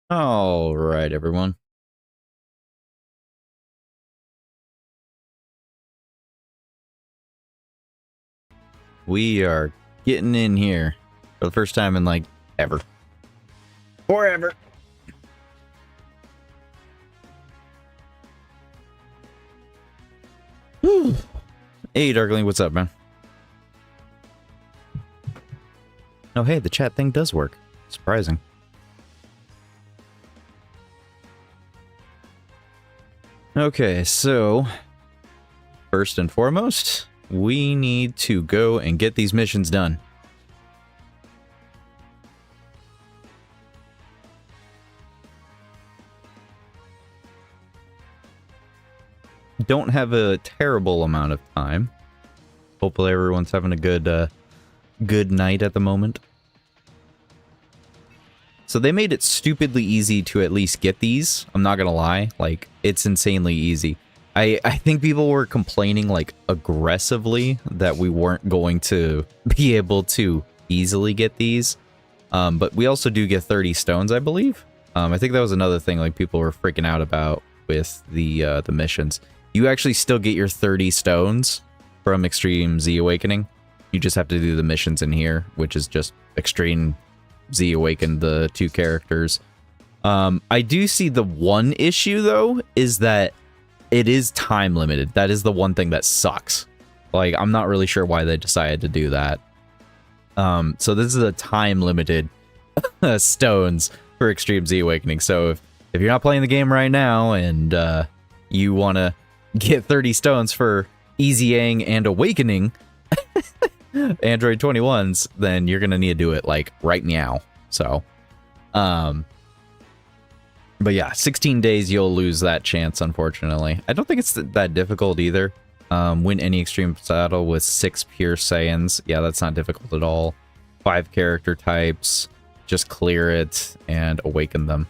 All right, everyone. We are getting in here for the first time in, like, ever. Forever. Whew. Hey, Darkling, what's up, man? Oh, hey, the chat thing does work. Surprising. Okay, so first and foremost, we need to go and get these missions done. Don't have a terrible amount of time. Hopefully everyone's having a good night at the moment. So they made it stupidly easy to at least get these. I'm not gonna lie, like, it's insanely easy. I think people were complaining, like, aggressively that we weren't going to be able to easily get these. But we also do get 30 stones, I believe. I think that was another thing, like, people were freaking out about with the missions. You actually still get your 30 stones from Extreme Z Awakening. You just have to do the missions in here, which is just Extreme Z Awakened the two characters. I do see the one issue, though, is that it is time limited. That is the one thing that sucks. Like, I'm not really sure why they decided to do that. So this is a time limited stones for Extreme Z Awakening. So if you're not playing the game right now and you want to get 30 stones for EZAing and Awakening Android 21s, then you're gonna need to do it like right now. So but yeah, 16 days you'll lose that chance, unfortunately. I don't think it's that difficult either. Win any extreme battle with 6 pure Saiyans. Yeah, that's not difficult at all. 5 character types, just clear it and awaken them.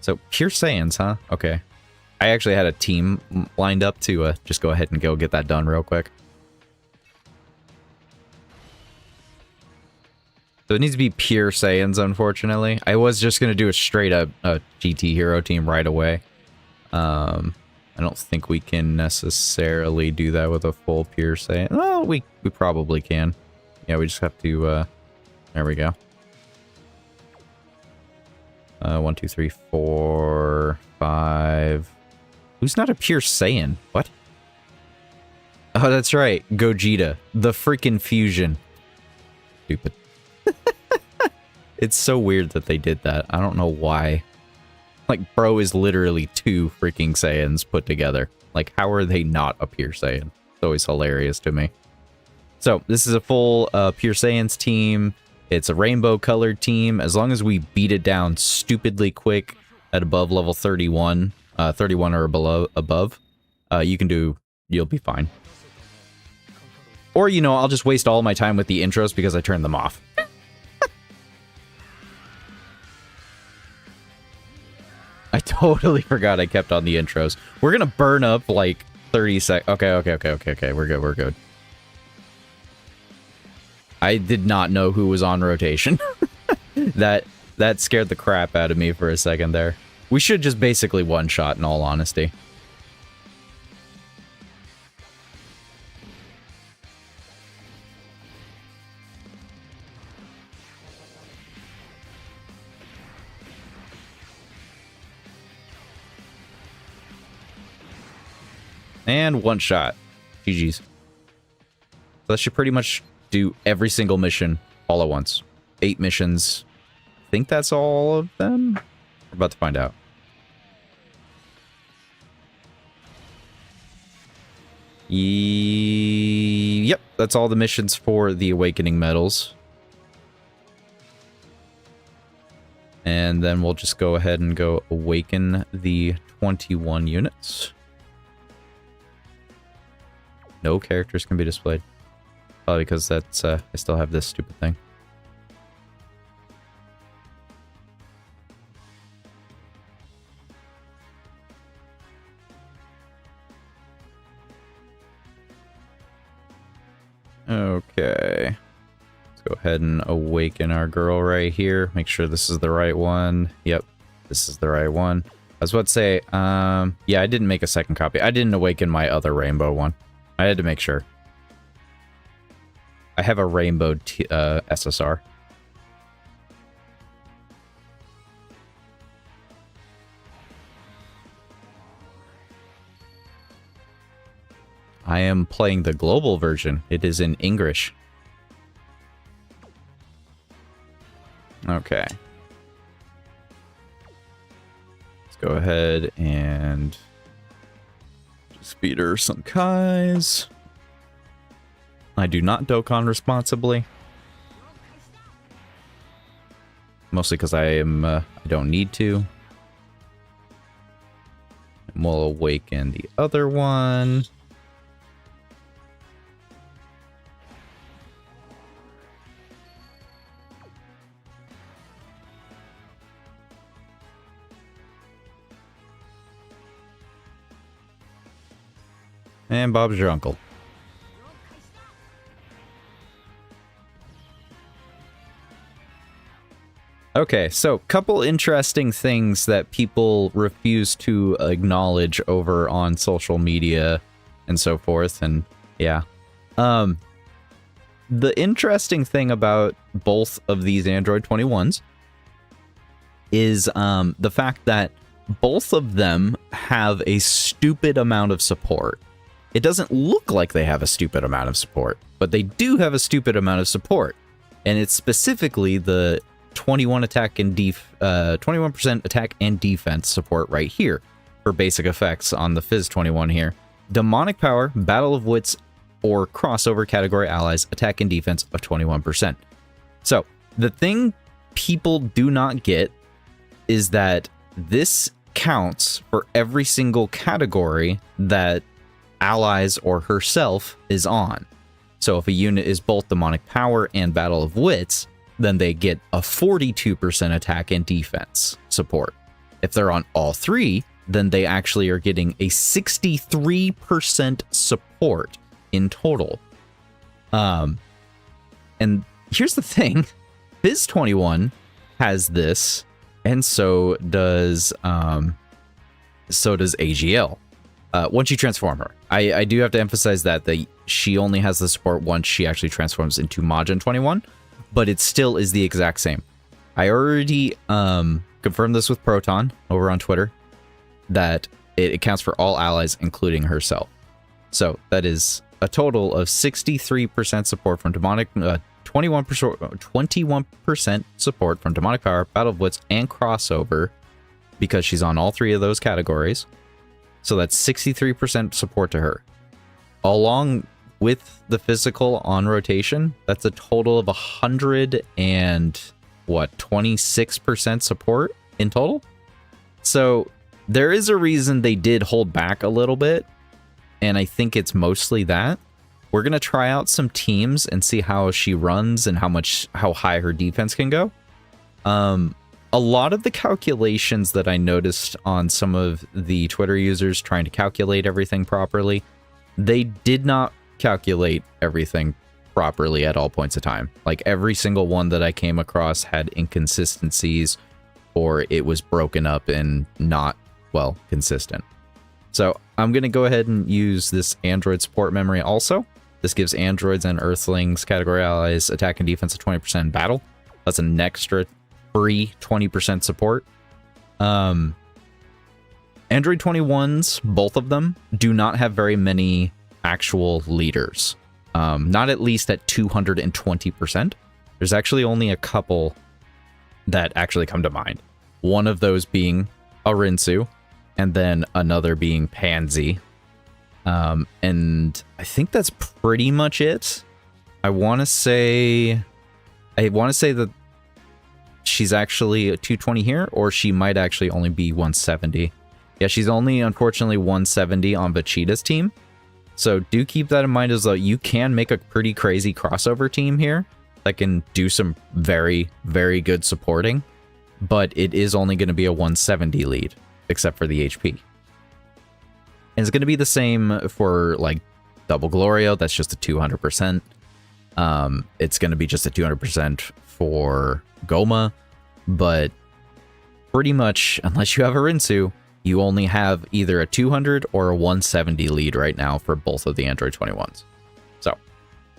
So pure Saiyans, huh? Okay. I actually had a team lined up to just go ahead and go get that done real quick. So it needs to be pure Saiyans, unfortunately. I was just going to do a straight up GT hero team right away. I don't think we can necessarily do that with a full pure Saiyan. Oh, we probably can. Yeah, we just have to, there we go. 1, 2, 3, 4, 5. Who's not a pure Saiyan? What? Oh, that's right. Gogeta. The freaking fusion. Stupid. It's so weird that they did that. I don't know why. Like, bro is literally 2 freaking Saiyans put together. Like, how are they not a pure Saiyan? It's always hilarious to me. So, this is a full pure Saiyans team. It's a rainbow colored team. As long as we beat it down stupidly quick at above level 31, 31 or below, above, you'll be fine. Or, you know, I'll just waste all my time with the intros because I turned them off. I totally forgot I kept on the intros. We're gonna burn up like 30 seconds. Okay. We're good. I did not know who was on rotation. That scared the crap out of me for a second there. We should just basically one-shot, in all honesty. And one shot. GG's. So that should pretty much do every single mission all at once. 8 missions. I think that's all of them. We're about to find out. Yep, that's all the missions for the Awakening medals. And then we'll just go ahead and go awaken the 21 units. No characters can be displayed. Probably because that's, I still have this stupid thing. Okay. Let's go ahead and awaken our girl right here. Make sure this is the right one. Yep. this is the right one. I was about to say, yeah, I didn't make a second copy. I didn't awaken my other rainbow one. I had to make sure. I have a rainbow SSR. I am playing the global version. It is in English. Okay. Let's go ahead and just feed her some Kais. I do not Dokkan responsibly. Mostly because I don't need to. And we'll awaken the other one. And Bob's your uncle. Okay, so couple interesting things that people refuse to acknowledge over on social media and so forth, and yeah. The interesting thing about both of these Android 21s is the fact that both of them have a stupid amount of support. It doesn't look like they have a stupid amount of support, but they do have a stupid amount of support. And it's specifically the 21% attack and defense support right here for basic effects on the Fizz 21 here. Demonic Power, Battle of Wits, or crossover category allies, attack and defense of 21%. So the thing people do not get is that this counts for every single category that allies or herself is on. So if a unit is both Demonic Power and Battle of Wits, then they get a 42% attack and defense support. If they're on all three, then they actually are getting a 63% support in total. And here's the thing, Fizz 21 has this, and so does AGL. Once you transform her. I do have to emphasize that she only has the support once she actually transforms into Majin 21, but it still is the exact same. I already confirmed this with Proton over on Twitter, that it accounts for all allies, including herself. So that is a total of 63% support from Demonic, 21% support from Demonic Power, Battle of Wits, and Crossover, because she's on all three of those categories. So that's 63% support to her. Along with the physical on rotation, that's a total of 26% support in total. So there is a reason they did hold back a little bit, and I think it's mostly that. We're gonna try out some teams and see how she runs and how high her defense can go. A lot of the calculations that I noticed on some of the Twitter users trying to calculate everything properly, they did not calculate everything properly at all points of time. Like every single one that I came across had inconsistencies, or it was broken up and not, well, consistent. So I'm going to go ahead and use this Android support memory also. This gives androids and earthlings category allies attack and defense of 20% in battle. That's an extra free 20% support. Android 21s, both of them, do not have very many actual leaders. Not at least at 220%. There's actually only a couple that actually come to mind. One of those being Arinsu, and then another being Pansy. And I think that's pretty much it. I want to say that she's actually a 220 here, or she might actually only be 170. Yeah, she's only, unfortunately, 170 on Vegeta's team. So do keep that in mind, as though you can make a pretty crazy crossover team here that can do some very, very good supporting, but it is only going to be a 170 lead, except for the HP. And it's going to be the same for, like, Double Glorio. That's just a 200%. It's going to be just a 200% for Goma, but pretty much, unless you have a Rinsu, you only have either a 200 or a 170 lead right now for both of the Android 21s. So,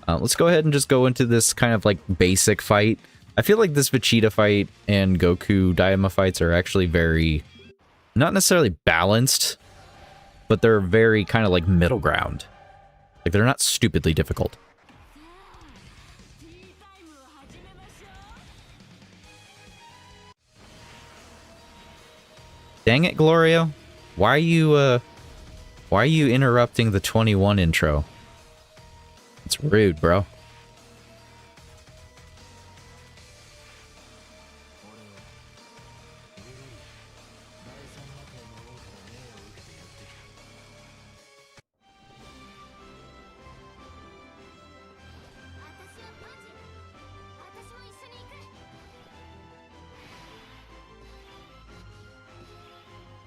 let's go ahead and just go into this kind of like basic fight. I feel like this Vegeta fight and Goku Daima fights are actually very, not necessarily balanced, but they're very kind of like middle ground. Like, they're not stupidly difficult. Dang it, Glorio. Why are you interrupting the 21 intro? It's rude, bro.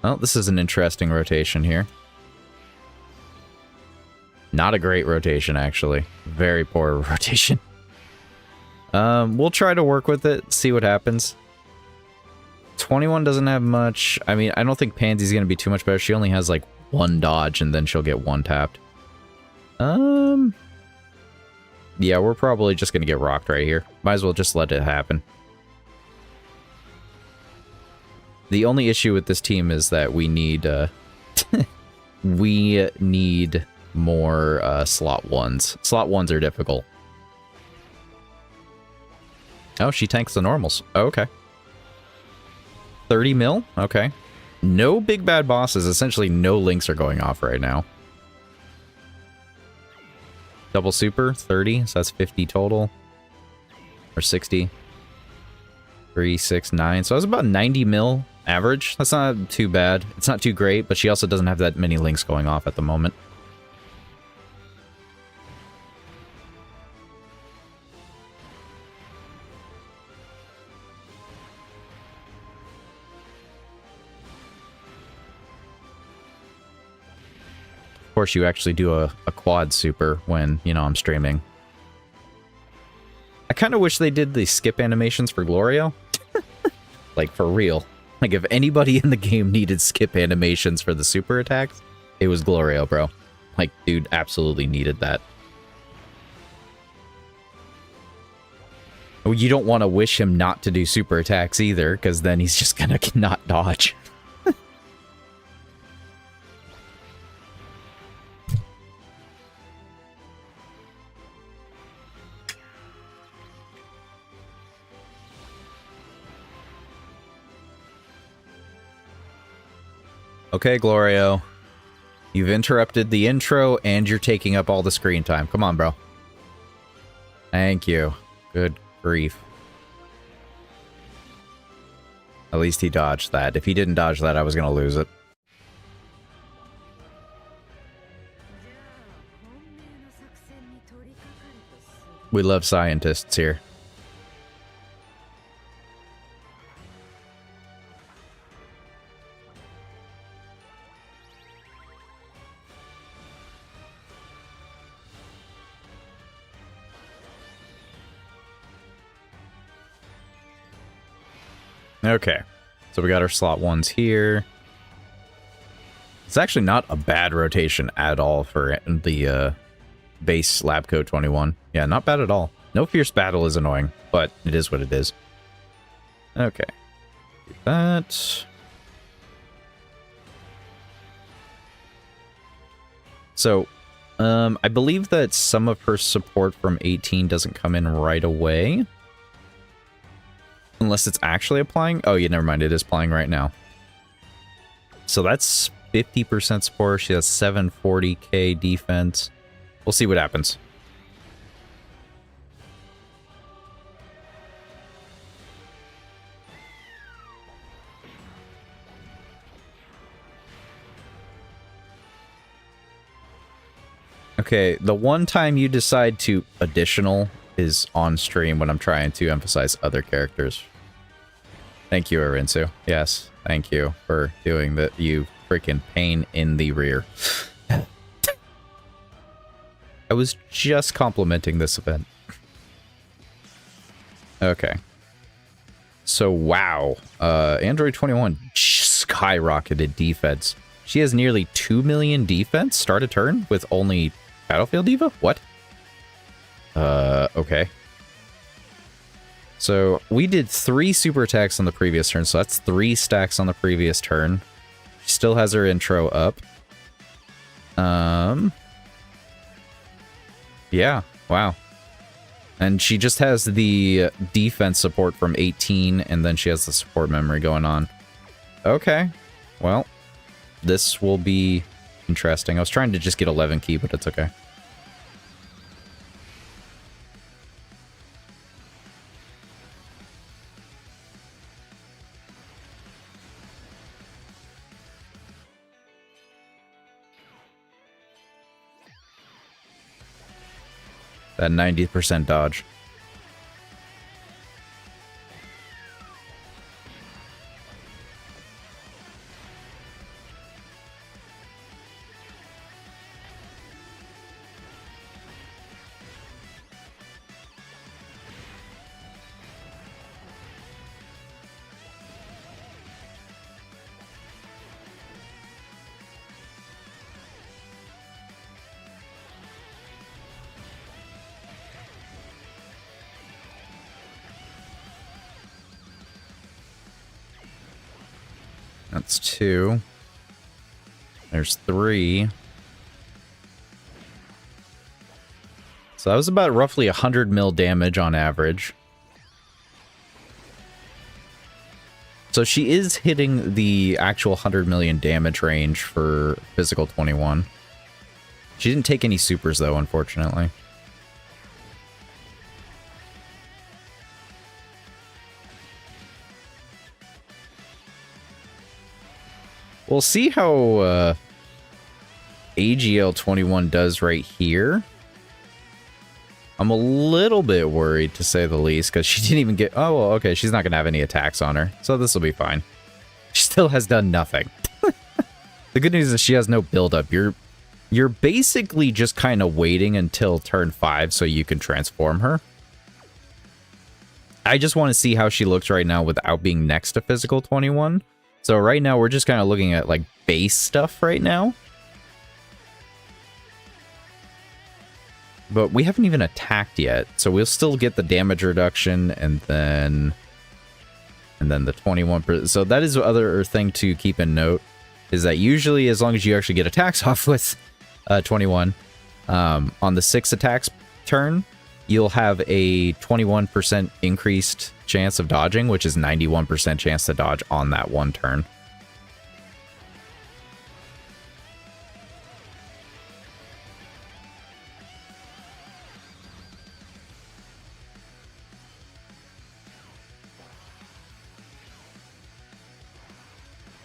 Well, this is an interesting rotation here. Not a great rotation, actually. Very poor rotation. We'll try to work with it, see what happens. 21 doesn't have much. I mean, I don't think Pansy's going to be too much better. She only has, like, one dodge, and then she'll get one tapped. Yeah, we're probably just going to get rocked right here. Might as well just let it happen. The only issue with this team is that we need, we need more, slot ones. Slot ones are difficult. Oh, she tanks the normals. Oh, okay. 30 mil? Okay. No big bad bosses. Essentially, no links are going off right now. Double super, 30. So that's 50 total. Or 60. 3, 6, 9. So that's about 90 mil. Average. That's not too bad. It's not too great, but she also doesn't have that many links going off at the moment. Of course, you actually do a quad super when, you know, I'm streaming. I kind of wish they did the skip animations for Glorio. Like, for real. Like, if anybody in the game needed skip animations for the super attacks, it was Glorio, bro. Like, dude absolutely needed that. Well, you don't want to wish him not to do super attacks either, because then he's just gonna not dodge. Okay, Glorio. You've interrupted the intro, and you're taking up all the screen time. Come on, bro. Thank you. Good grief. At least he dodged that. If he didn't dodge that, I was going to lose it. We love scientists here. Okay, so we got our slot ones here. It's actually not a bad rotation at all for the base lab code 21. Yeah, not bad at all. No fierce battle is annoying, but it is what it is. Okay, do that. So, I believe that some of her support from 18 doesn't come in right away. Unless it's actually applying. Oh, yeah, never mind. It is applying right now. So that's 50% support. She has 740k defense. We'll see what happens. Okay, the one time you decide to additional is on stream when I'm trying to emphasize other characters. Thank you, Arinsu. Yes, thank you for doing that, you freaking pain in the rear. I was just complimenting this event. Okay. So, wow. Android 21 skyrocketed defense. She has nearly 2 million defense start a turn with only Battlefield Diva? What? Okay. So, we did 3 super attacks on the previous turn, so that's 3 stacks on the previous turn. She still has her intro up. Yeah, wow. And she just has the defense support from 18, and then she has the support memory going on. Okay, well, this will be interesting. I was trying to just get 11 key, but it's okay. That 90% dodge. That's 2. There's 3. So that was about roughly 100 mil damage on average. So she is hitting the actual 100 million damage range for physical 21. She didn't take any supers though, unfortunately. We'll see how AGL 21 does right here. I'm a little bit worried, to say the least, because she didn't even get... Oh, well, okay, she's not going to have any attacks on her, so this will be fine. She still has done nothing. The good news is she has no buildup. You're basically just kind of waiting until turn 5 so you can transform her. I just want to see how she looks right now without being next to physical 21. So right now, we're just kind of looking at, like, base stuff right now. But we haven't even attacked yet, so we'll still get the damage reduction, and then the 21%. So that is the other thing to keep in note, is that usually, as long as you actually get attacks off with 21, on the 6 attacks turn, you'll have a 21% increased chance of dodging, which is 91% chance to dodge on that one turn.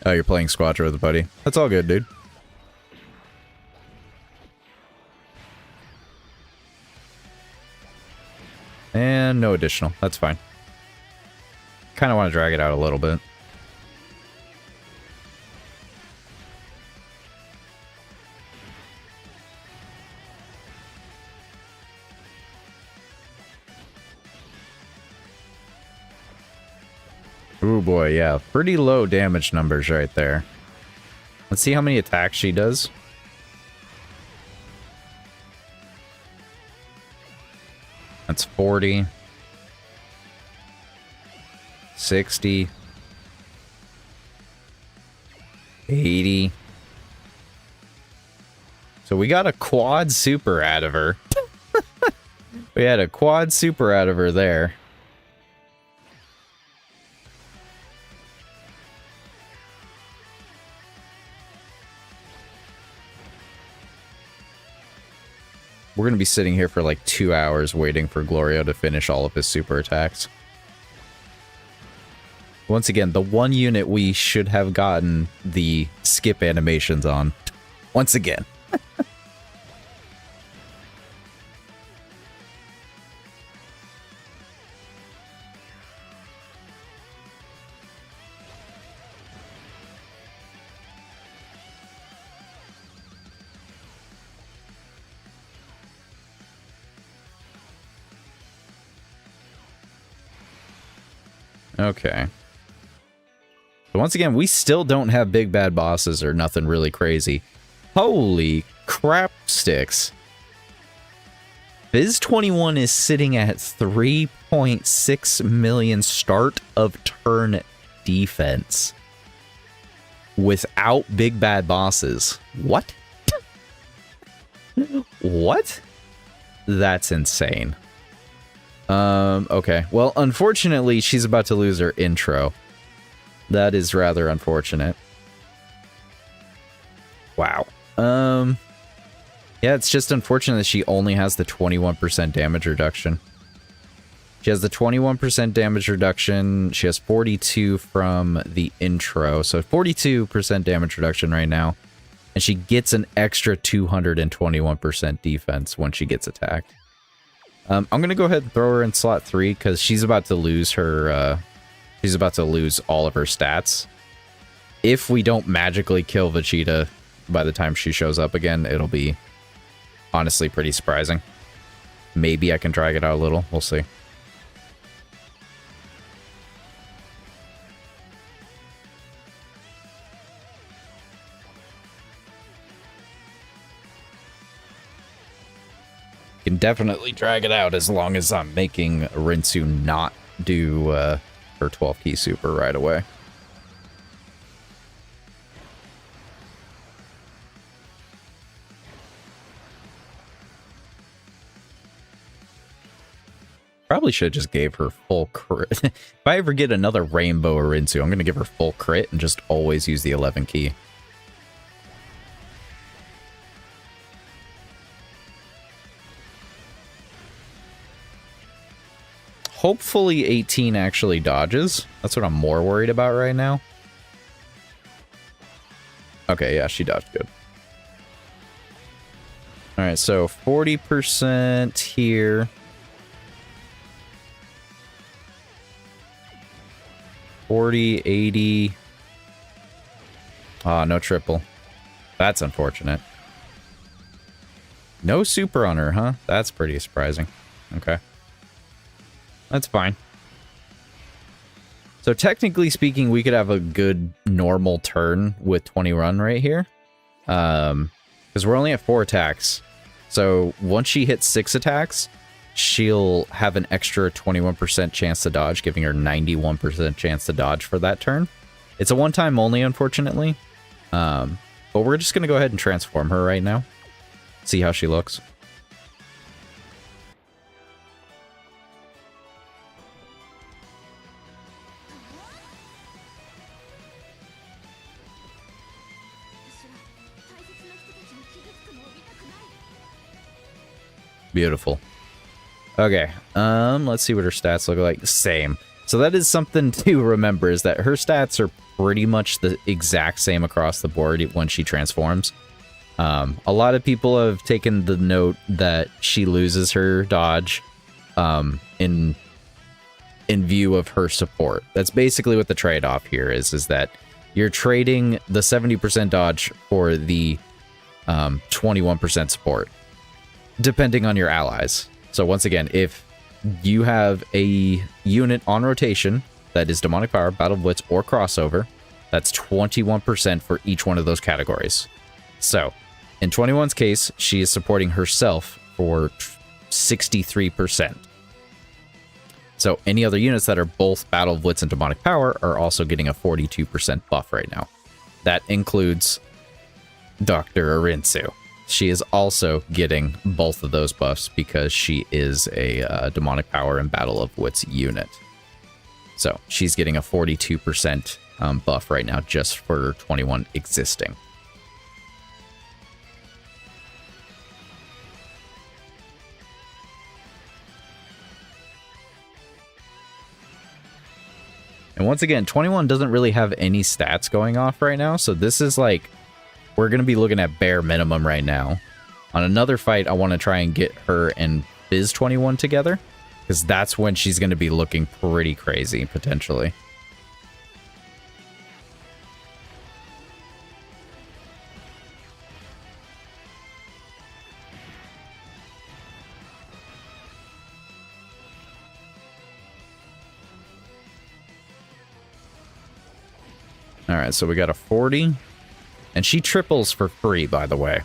Oh, you're playing Squadra with a buddy. That's all good, dude. And no additional. That's fine. Kind of want to drag it out a little bit. Ooh boy, yeah. Pretty low damage numbers right there. Let's see how many attacks she does. That's 40. 60. 80. So we got a quad super out of her. We had a quad super out of her there. We're going to be sitting here for like 2 hours waiting for Glorio to finish all of his super attacks. Once again, the one unit we should have gotten the skip animations on. Once again. Okay. So once again, we still don't have big bad bosses or nothing really crazy. Holy crap sticks. Biz 21 is sitting at 3.6 million start of turn defense without big bad bosses. What? What? That's insane. Okay. Well, unfortunately, she's about to lose her intro. That is rather unfortunate. Wow. Yeah, it's just unfortunate that she only has the 21% damage reduction. She has the 21% damage reduction. She has 42 from the intro. So 42% damage reduction right now. And she gets an extra 221% defense when she gets attacked. I'm going to go ahead and throw her in slot 3 because she's about to lose her... she's about to lose all of her stats. If we don't magically kill Vegeta by the time she shows up again, it'll be honestly pretty surprising. Maybe I can drag it out a little. We'll see. Can definitely drag it out as long as I'm making Rinsu not do her 12 key super right away. Probably should have just gave her full crit. If I ever get another Rainbow Rinsu, I'm going to give her full crit and just always use the 11 key. Hopefully 18 actually dodges. That's what I'm more worried about right now. Okay, yeah, she dodged good. Alright, so 40% here. 40, 80. Ah, no triple. That's unfortunate. No super on her, huh? That's pretty surprising. Okay. That's fine. So technically speaking, we could have a good normal turn with 20 run right here. Because we're only at 4 attacks. So once she hits 6 attacks, she'll have an extra 21% chance to dodge, giving her 91% chance to dodge for that turn. It's a one-time only, unfortunately. But we're just going to go ahead and transform her right now. See how she looks. Beautiful. Okay, let's see what her stats look like. Same. So that is something to remember, is that her stats are pretty much the exact same across the board when she transforms. A lot of people have taken the note that she loses her dodge in view of her support. That's basically what the trade-off here is that you're trading the 70% dodge for the 21% support, depending on your allies. So once again, if you have a unit on rotation that is Demonic Power, Battle Blitz, or Crossover, that's 21% for each one of those categories. So in 21's case, she is supporting herself for 63%. So any other units that are both Battle Blitz and Demonic Power are also getting a 42% buff right now. That includes Dr. Rinsu. She is also getting both of those buffs because she is a Demonic Power and Battle of Wits unit. So she's getting a 42% buff right now just for 21 existing. And once again, 21 doesn't really have any stats going off right now, so this is like, we're going to be looking at bare minimum right now. On another fight, I want to try and get her and Biz 21 together, because that's when she's going to be looking pretty crazy, potentially. Alright, so we got a 40. And she triples for free, by the way.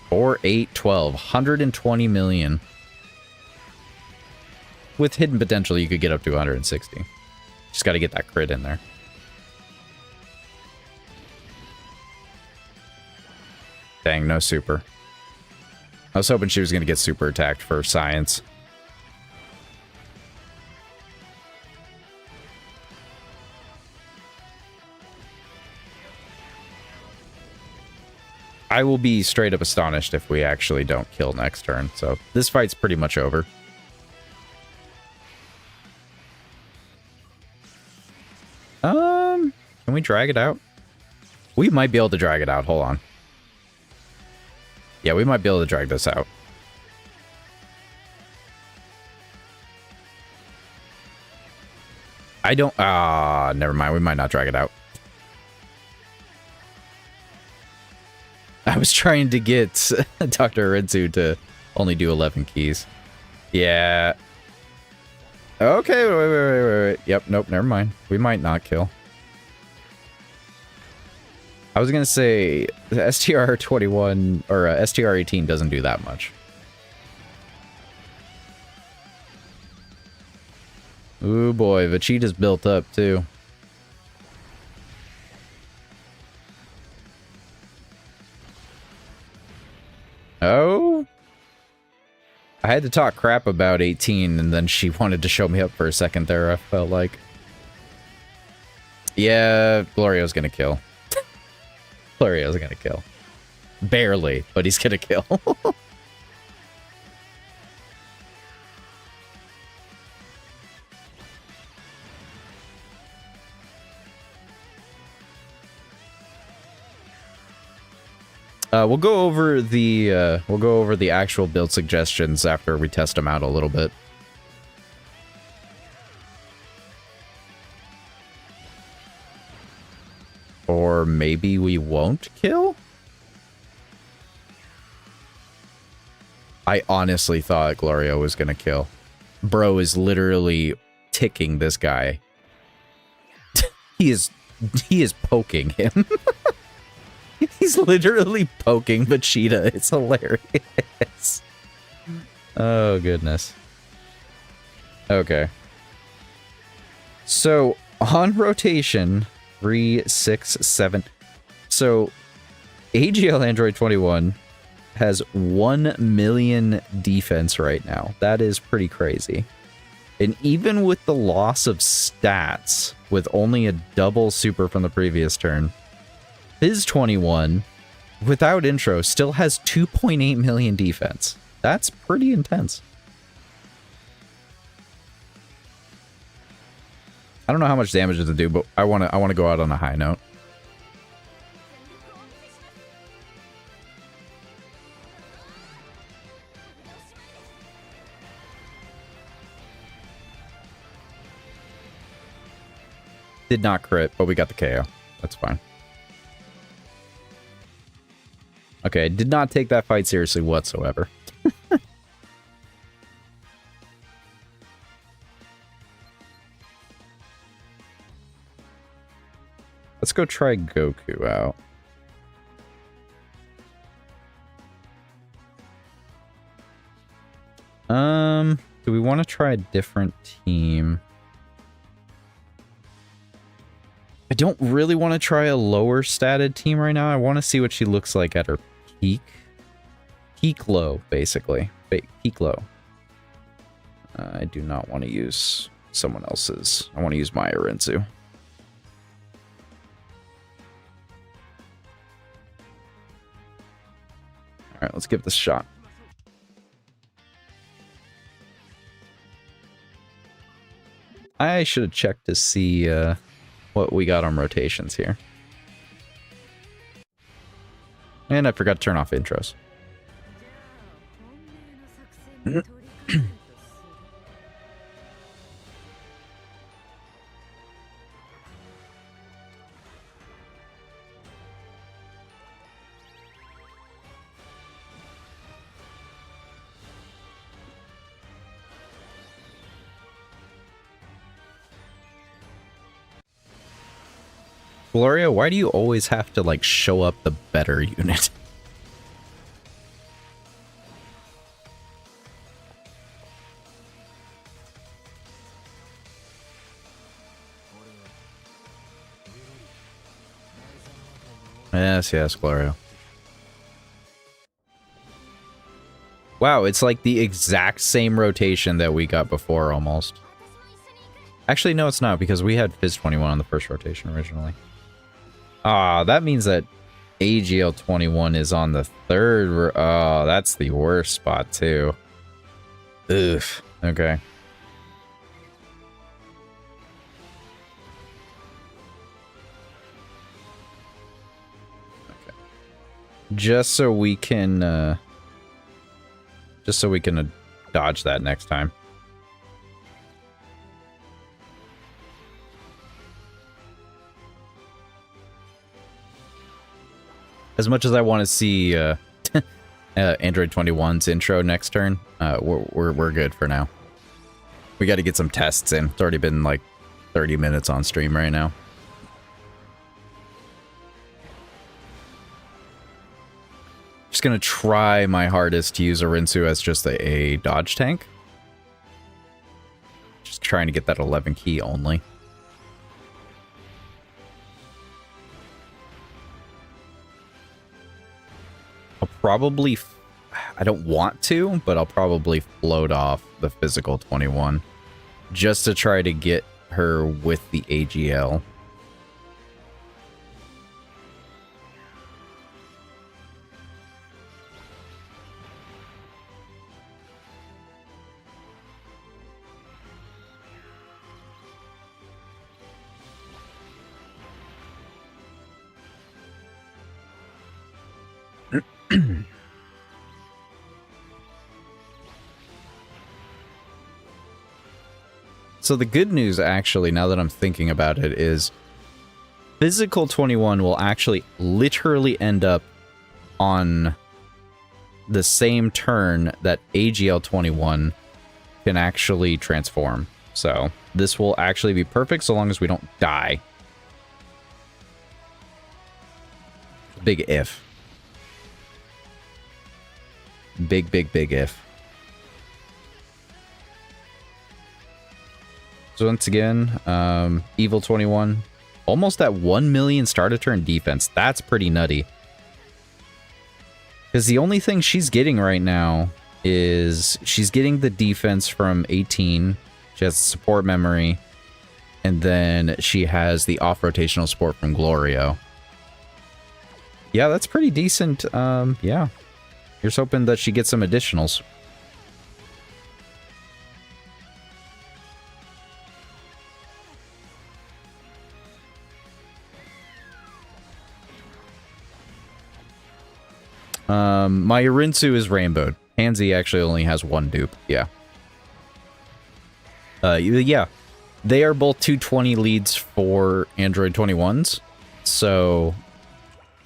Four, 8, 12. 120 million. With hidden potential, you could get up to 160. Just gotta get that crit in there. Dang, no super. I was hoping she was gonna get super attacked for science. I will be straight up astonished if we actually don't kill next turn. So this fight's pretty much over. Can we drag it out? We might be able to drag it out. Hold on. Yeah, we might be able to drag this out. I don't... never mind. We might not drag it out. I was trying to get Dr. Arenzu to only do 11 keys. Yeah. Okay, wait. Yep, nope, never mind. We might not kill. I was gonna say, the STR-21, or STR-18 doesn't do that much. Ooh boy, Vegeta's built up too. Oh? I had to talk crap about 18, and then she wanted to show me up for a second there, I felt like. Yeah, Glorio's gonna kill. Glorio's gonna kill. Barely, but he's gonna kill. We'll go over the actual build suggestions after we test them out a little bit. Or maybe we won't kill? I honestly thought Glorio was gonna kill. Bro is literally ticking this guy. He is poking him. He's literally poking Vegeta. It's hilarious. Oh, goodness. Okay. So, on rotation, 3, 6, 7. So, AGL Android 21 has 1 million defense right now. That is pretty crazy. And even with the loss of stats, with only a double super from the previous turn, Fizz 21, without intro, still has 2.8 million defense. That's pretty intense. I don't know how much damage it to do, but I want to go out on a high note. Did not crit, but we got the KO. That's fine. Okay, I did not take that fight seriously whatsoever. Let's go try Goku out. Do we want to try a different team? I don't really want to try a lower statted team right now. I want to see what she looks like at her peak. Peak low, basically. Peak low. I do not want to use someone else's. I want to use my Arenzu. Alright, let's give this a shot. I should have checked to see what we got on rotations here. And I forgot to turn off intros. Gloria, why do you always have to, like, show up the better unit? Yes, Gloria. Wow, it's like the exact same rotation that we got before, almost. Actually, no, it's not, because we had Fizz 21 on the first rotation originally. Ah, that means that AGL 21 is on the third. Oh, that's the worst spot, too. Oof. Okay. Just so we can dodge that next time. As much as I want to see Android 21's intro next turn, we're good for now. We got to get some tests in. It's already been like 30 minutes on stream right now. Just gonna try my hardest to use Arinsu as just a dodge tank. Just trying to get that 11 key only. I'll probably... I don't want to, but I'll probably float off the physical 21. Just to try to get her with the AGL. So the good news, actually, now that I'm thinking about it, is Physical 21 will actually literally end up on the same turn that AGL 21 can actually transform. So this will actually be perfect so long as we don't die. Big if. Big if. So once again, Evil 21, almost at 1 million start turn defense. That's pretty nutty. Because the only thing she's getting right now is she's getting the defense from 18. She has support memory. And then she has the off-rotational support from Glorio. Yeah, that's pretty decent. Yeah. Here's hoping that she gets some additionals. My Arinsu is rainbowed. Pansy actually only has one dupe. Yeah. Yeah. They are both 220 leads for Android 21s. So,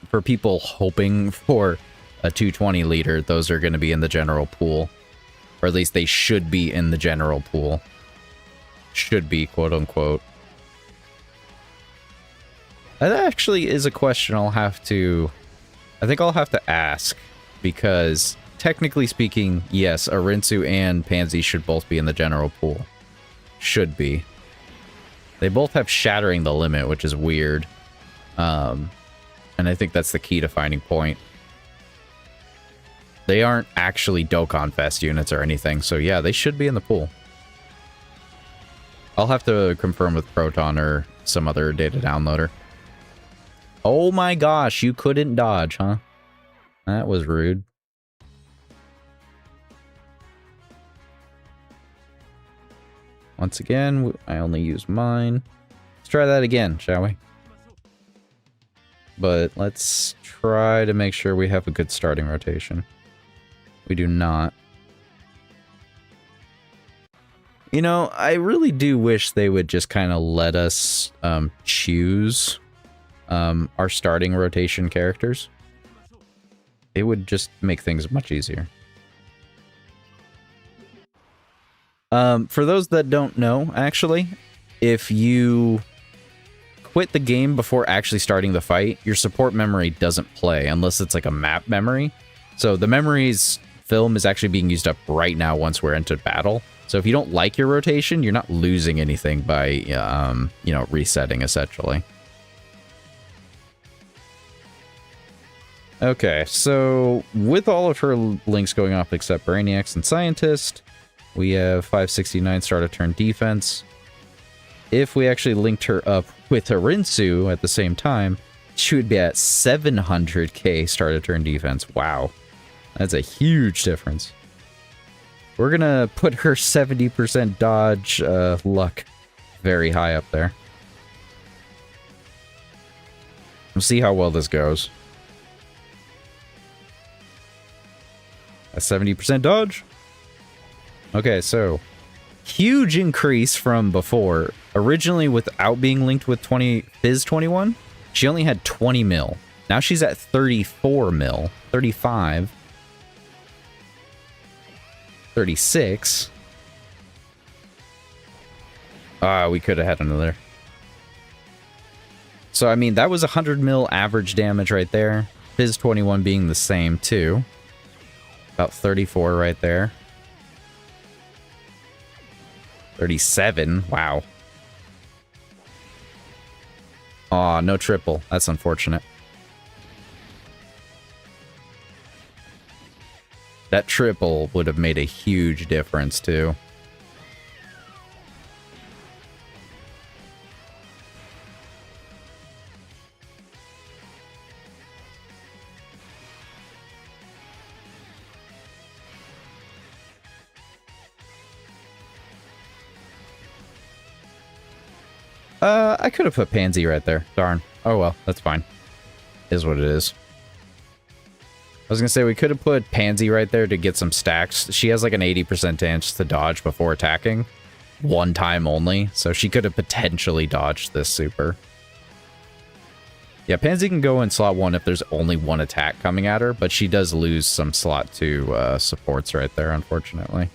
for people hoping for a 220 leader, those are going to be in the general pool. Or at least they should be in the general pool. Should be, quote unquote. That actually is a question I'll have to... I think I'll have to ask, because technically speaking, yes, Arinsu and Pansy should both be in the general pool. Should be. They both have Shattering the Limit, which is weird. And I think that's the key to finding point. They aren't actually Dokkan Fest units or anything, so yeah, they should be in the pool. I'll have to confirm with Proton or some other data downloader. Oh my gosh, you couldn't dodge, huh? That was rude. Once again, I only use mine. Let's try that again, shall we? But let's try to make sure we have a good starting rotation. We do not. You know, I really do wish they would just kind of let us choose our starting rotation characters. It would just make things much easier. For those that don't know, actually, if you quit the game before actually starting the fight, your support memory doesn't play unless it's like a map memory. So the memory's film is actually being used up right now once we're into battle. So if you don't like your rotation, you're not losing anything by, you know, resetting essentially. Okay, so with all of her links going off except Brainiacs and Scientist, we have 569 start of turn defense. If we actually linked her up with Hirinsu at the same time, she would be at 700k start of turn defense. Wow. That's a huge difference. We're gonna put her 70% dodge luck very high up there. We'll see how well this goes. A 70% dodge. Okay, so huge increase from before. Originally, without being linked with Fizz 21, she only had 20 mil. Now she's at 34 mil, 35, 36. We could have had another. So, I mean, that was 100 mil average damage right there. Fizz 21 being the same, too. About 34 right there. 37. Wow. Aw, no triple. That's unfortunate. That triple would have made a huge difference, too. I could have put Pansy right there. Darn. Oh well, that's fine. Is what it is. I was gonna say we could have put Pansy right there to get some stacks. She has like an 80% chance to dodge before attacking. One time only. So she could have potentially dodged this super. Yeah, Pansy can go in slot 1 if there's only one attack coming at her, but she does lose some slot 2 supports right there, unfortunately.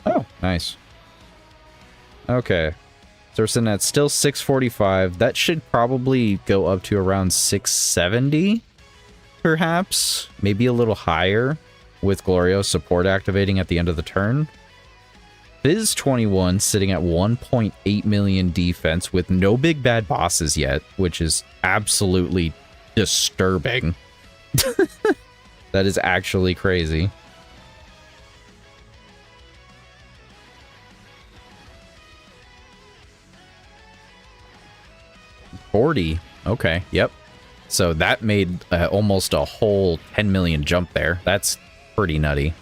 Oh, nice. Okay. So we're sitting at still 645. That should probably go up to around 670, perhaps. Maybe a little higher with Glorio's support activating at the end of the turn. Fizz 21 sitting at 1.8 million defense with no big bad bosses yet, which is absolutely disturbing. That is actually crazy. $40. Okay, yep. So that made almost a whole 10 million jump there. That's pretty nutty.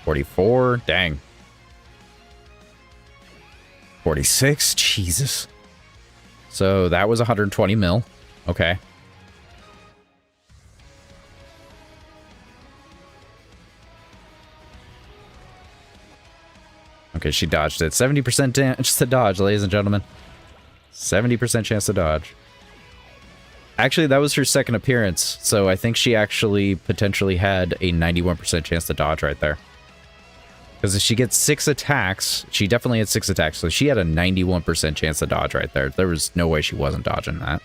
44. Dang. 46. Jesus. So that was 120 mil. Okay. Okay, she dodged it. 70% chance to dodge, ladies and gentlemen. 70% chance to dodge. Actually, that was her second appearance, so I think she actually potentially had a 91% chance to dodge right there. Because if she gets 6 attacks, she definitely had 6 attacks, so she had a 91% chance to dodge right there. There was no way she wasn't dodging that.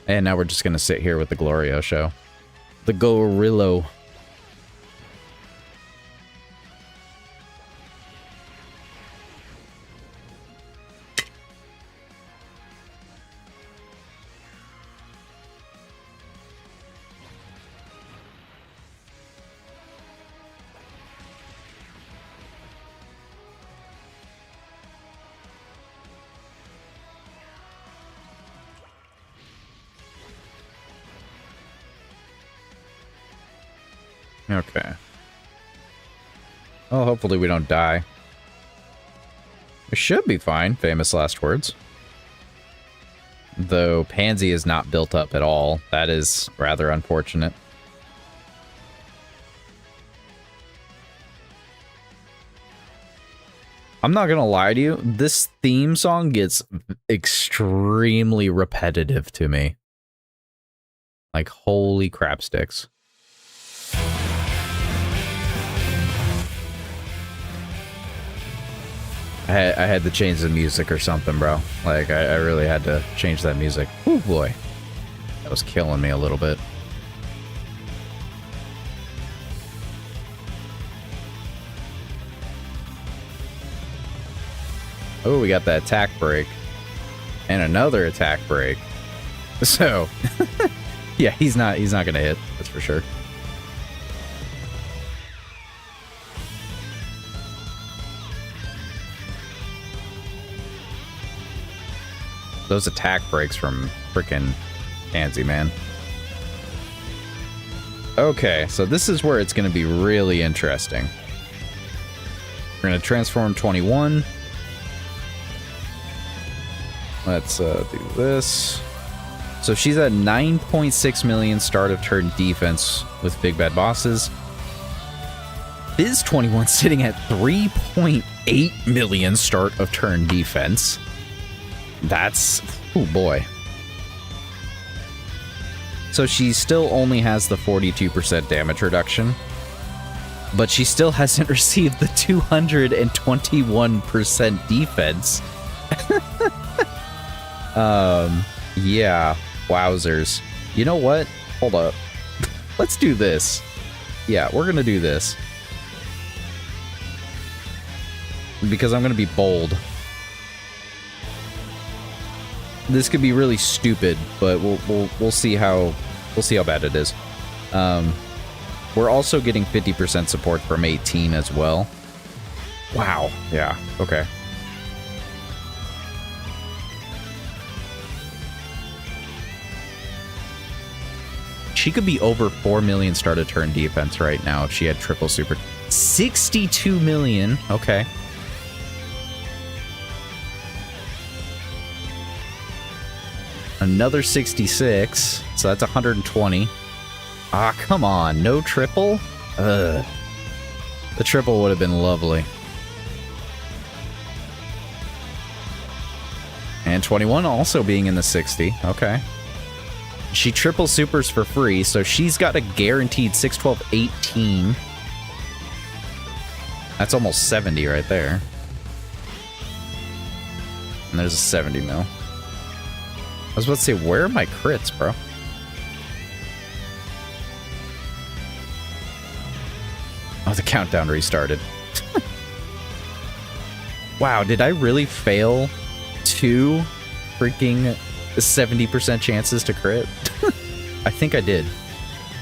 And now we're just going to sit here with the Glorio show. The Gorillo. Okay. Well, hopefully we don't die. We should be fine, famous last words. Though Pansy is not built up at all. That is rather unfortunate. I'm not gonna lie to you, this theme song gets extremely repetitive to me. Like, holy crap sticks. I had to change the music or something, bro. Like, I really had to change that music. Oh boy. That was killing me a little bit. Oh, we got that attack break. And another attack break. So, yeah, he's not gonna hit, that's for sure. Those attack breaks from frickin' Pansy, man. Okay, so this is where it's gonna be really interesting. We're gonna transform 21. Let's do this. So she's at 9.6 million start of turn defense with big bad bosses. Biz 21 sitting at 3.8 million start of turn defense. That's, oh boy. So she still only has the 42% damage reduction, but she still hasn't received the 221% defense. Yeah, wowzers. You know what? Hold up. Let's do this. Yeah, we're gonna do this. Because I'm gonna be bold. This could be really stupid, but we'll see how bad it is. We're also getting 50% support from 18 as well. Wow. Yeah. Okay. She could be over 4 million start of turn defense right now if she had triple super. 62 million. Okay. Another 66. So that's 120. Ah, come on. No triple? Ugh. The triple would have been lovely. And 21 also being in the 60. Okay. She triple supers for free, so she's got a guaranteed 6, 12, 18. That's almost 70 right there. And there's a 70 mil. I was about to say, where are my crits, bro? Oh, the countdown restarted. Wow, did I really fail 2 freaking 70% chances to crit? I think I did.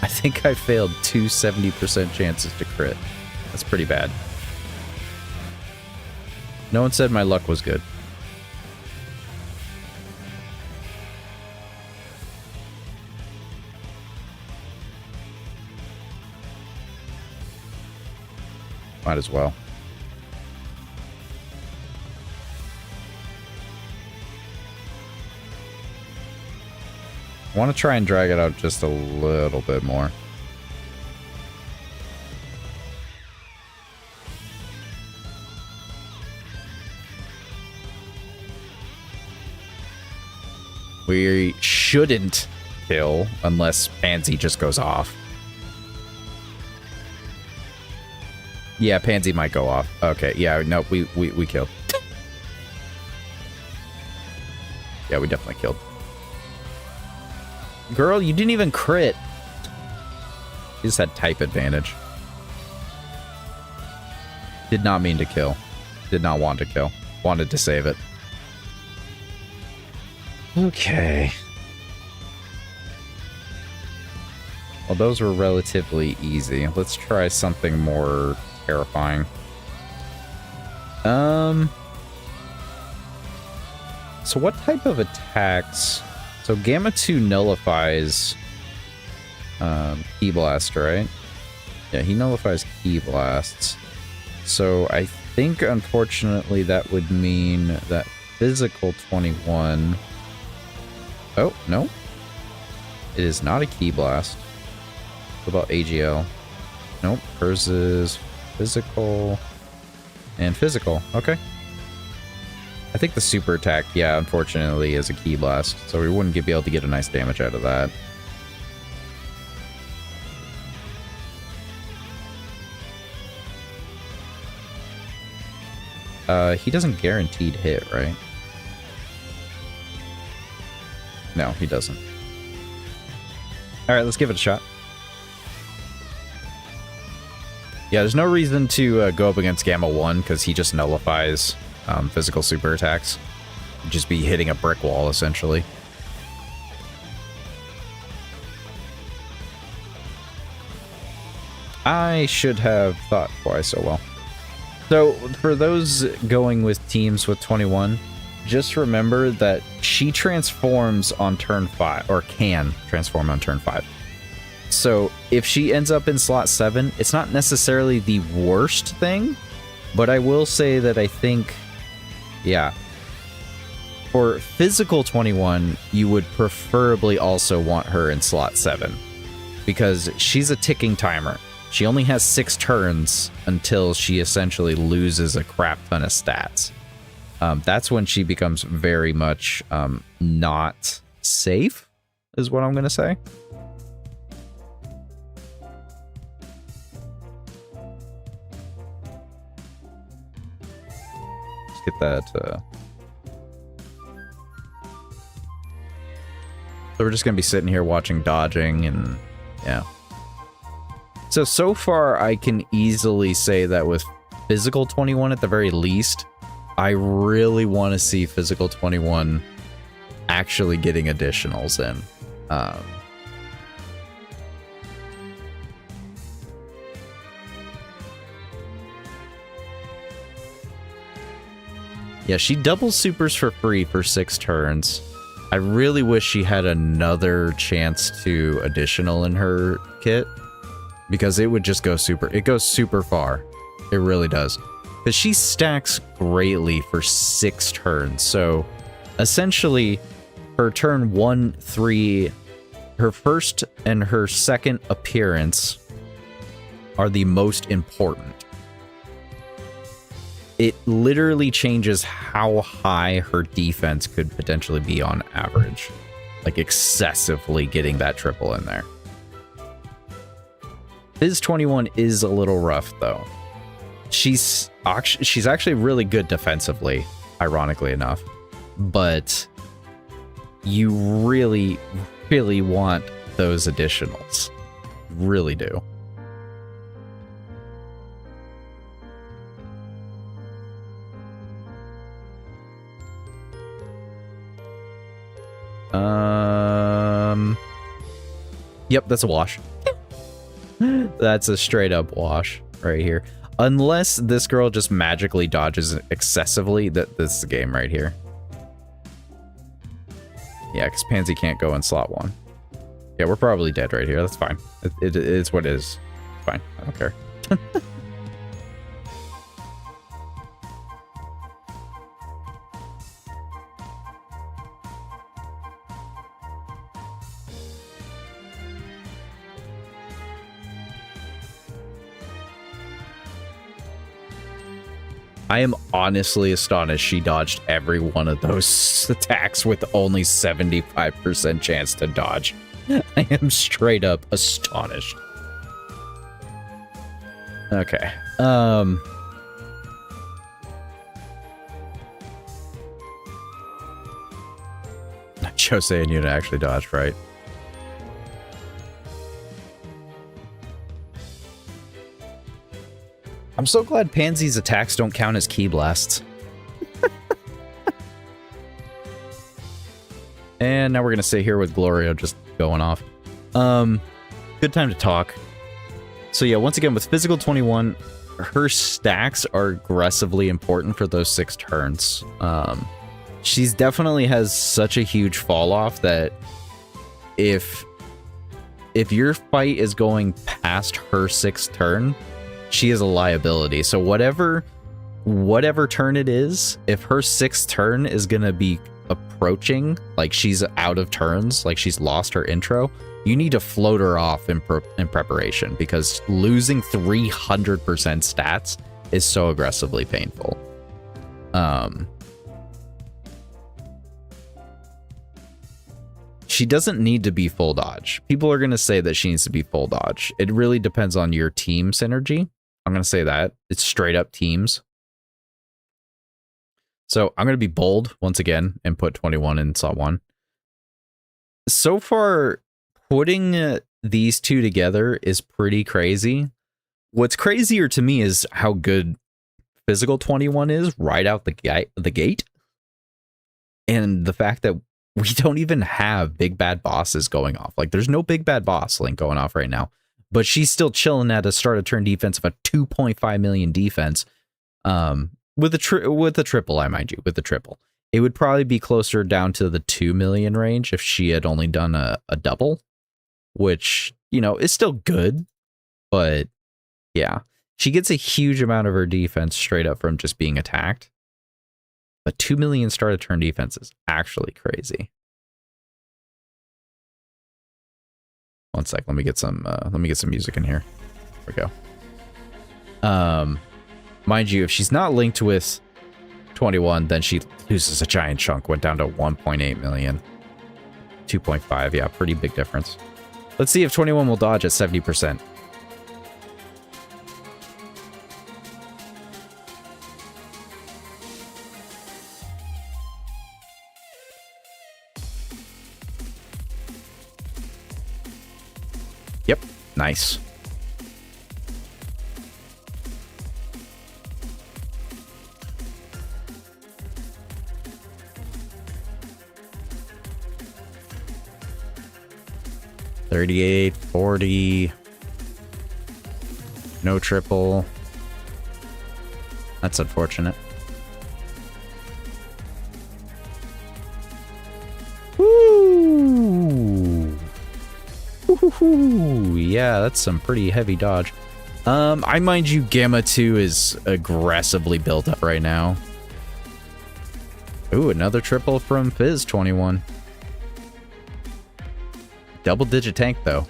I think I failed 2 70% chances to crit. That's pretty bad. No one said my luck was good. Might as well. I want to try and drag it out just a little bit more. We shouldn't kill unless Pansy just goes off. Yeah, Pansy might go off. Okay, yeah, no, we killed. Yeah, we definitely killed. Girl, you didn't even crit. You just had type advantage. Did not mean to kill. Did not want to kill. Wanted to save it. Okay. Well, those were relatively easy. Let's try something more terrifying. So what type of attacks? So Gamma 2 nullifies Ki Blast, right? Yeah, he nullifies Ki Blasts. So I think, unfortunately, that would mean that physical 21... Oh, no. It is not a Ki Blast. What about AGL? Nope, hers is physical and physical. Okay. I think the super attack, yeah, unfortunately, is a Ki Blast, so we wouldn't be able to get a nice damage out of that. He doesn't guaranteed hit, right? No, he doesn't. Alright, let's give it a shot. Yeah, there's no reason to go up against Gamma 1, because he just nullifies physical super attacks. You'd just be hitting a brick wall, essentially. I should have thought twice so well. So, for those going with teams with 21, just remember that she transforms on turn 5, or can transform on turn 5. So, if she ends up in slot 7, it's not necessarily the worst thing, but I will say that I think, yeah, for physical 21, you would preferably also want her in slot 7, because she's a ticking timer. She only has 6 turns until she essentially loses a crap ton of stats. That's when she becomes very much not safe, is what I'm going to say. Let's get that. So we're just going to be sitting here watching dodging and yeah. So far, I can easily say that with physical 21 at the very least, I really want to see physical 21 actually getting additionals in. Yeah, she doubles supers for free for 6 turns. I really wish she had another chance to additional in her kit, because it would just go super. It goes super far. It really does. Because she stacks greatly for 6 turns. So essentially, her turn 1, 3, her first and her second appearance are the most important. It literally changes how high her defense could potentially be on average. Like excessively getting that triple in there. Phys 21 is a little rough though. She's actually really good defensively, ironically enough. But you really, really want those additionals. Really do. Yep, that's a wash. That's a straight up wash right here. Unless this girl just magically dodges excessively, this is the game right here. Yeah, because Pansy can't go in slot 1. Yeah, we're probably dead right here. That's fine. It's what it is. Fine. I don't care. I am honestly astonished she dodged every one of those attacks with only 75% chance to dodge. I am straight up astonished. Okay. Jose and Yuna actually dodged, right? I'm so glad Pansy's attacks don't count as Ki Blasts. And now we're going to sit here with Gloria just going off. Good time to talk. So yeah, once again, with physical 21, her stacks are aggressively important for those 6 turns. She's definitely has such a huge fall off that if your fight is going past her 6th turn, she is a liability. So whatever turn it is, if her 6th turn is gonna be approaching, like she's out of turns, like she's lost her intro, you need to float her off in preparation, because losing 300% stats is so aggressively painful. she doesn't need to be full dodge. People are going to say that she needs to be full dodge. It really depends on your team synergy. I'm going to say that. It's straight up teams. So I'm going to be bold once again and put 21 in slot 1. So far, putting these two together is pretty crazy. What's crazier to me is how good physical 21 is right out the gate. And the fact that we don't even have big bad bosses going off. Like, there's no big bad boss link going off right now. But she's still chilling at a start of turn defense of a 2.5 million defense. With a triple, I mind you, with the triple. It would probably be closer down to the 2 million range if she had only done a double. Which, you know, is still good. But, yeah. She gets a huge amount of her defense straight up from just being attacked. But 2 million start of turn defense is actually crazy. One sec, let me get some music in here. There we go. Mind you, if she's not linked with 21, then she loses a giant chunk. Went down to 1.8 million. 2.5, yeah, pretty big difference. Let's see if 21 will dodge at 70%. Yep, nice. $38, $40. No triple. That's unfortunate. Woo! Woo-hoo-hoo. Yeah, that's some pretty heavy dodge. I mind you, Gamma 2 is aggressively built up right now. Ooh, another triple from Fizz 21. Double-digit tank, though.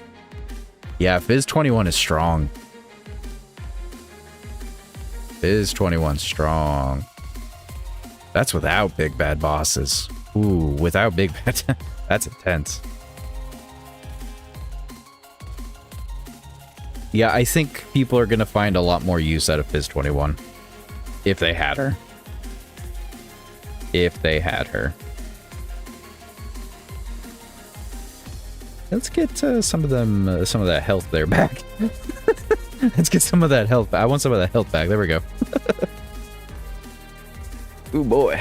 Yeah, Fizz 21 is strong. Fizz 21 strong. That's without big bad bosses. Ooh, without big bad... That's intense. Yeah, I think people are going to find a lot more use out of Fizz 21. If they had her. If they had her. Let's get some of that health there back. Let's get some of that health. I want some of that health back. There we go. Ooh, boy.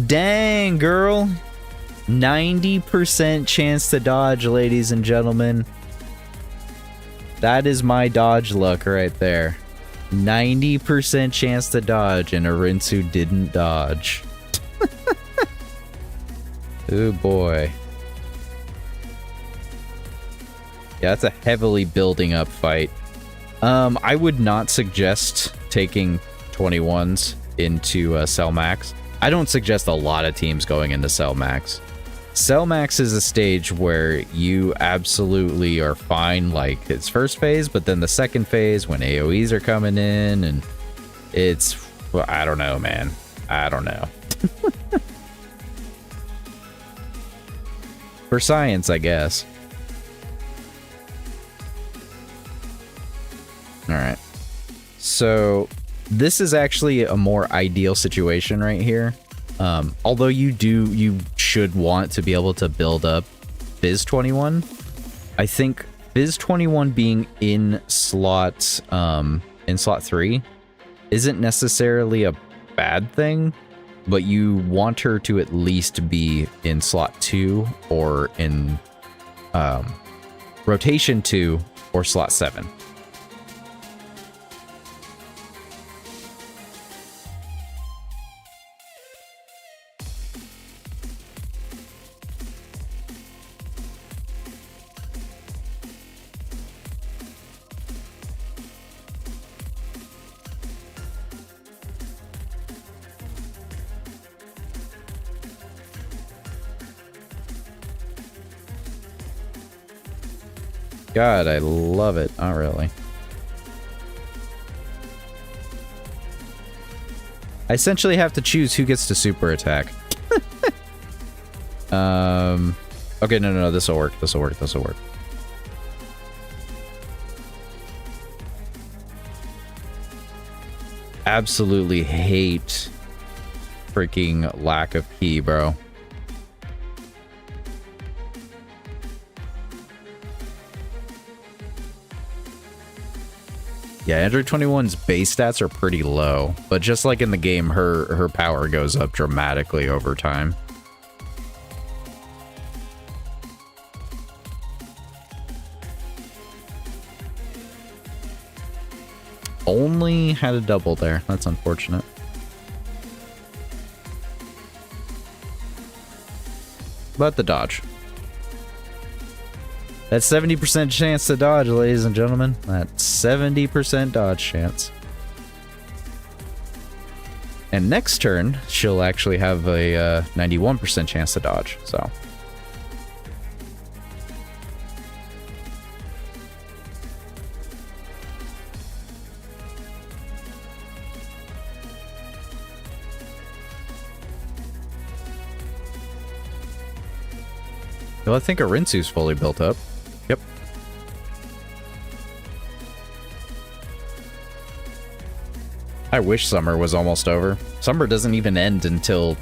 Dang, girl. 90% chance to dodge, ladies and gentlemen. That is my dodge luck right there. 90% chance to dodge, and Arinsu didn't dodge. Oh boy. Yeah, that's a heavily building up fight. I would not suggest taking 21s into Cell Max. I don't suggest a lot of teams going into Cell Max. Cell Max is a stage where you absolutely are fine, like its first phase, but then the second phase when AoEs are coming in, and it's... well, I don't know, man. I don't know. For science, I guess. Alright. So, this is actually a more ideal situation right here. Although you should want to be able to build up Fizz 21. I think Fizz 21 being in slot 3 isn't necessarily a bad thing, but you want her to at least be in slot 2 or in rotation 2 or slot 7. God, I love it. Not really. I essentially have to choose who gets to super attack. Okay, no, this'll work, this'll work, this'll work. Absolutely hate freaking lack of key, bro. Yeah, Android 21's base stats are pretty low, but just like in the game, her power goes up dramatically over time. Only had a double there. That's unfortunate. But the dodge. That 70% chance to dodge, ladies and gentlemen. That 70% dodge chance. And next turn, she'll actually have a 91% chance to dodge, so. Well, I think Arinsu's fully built up. Yep. I wish summer was almost over. Summer doesn't even end until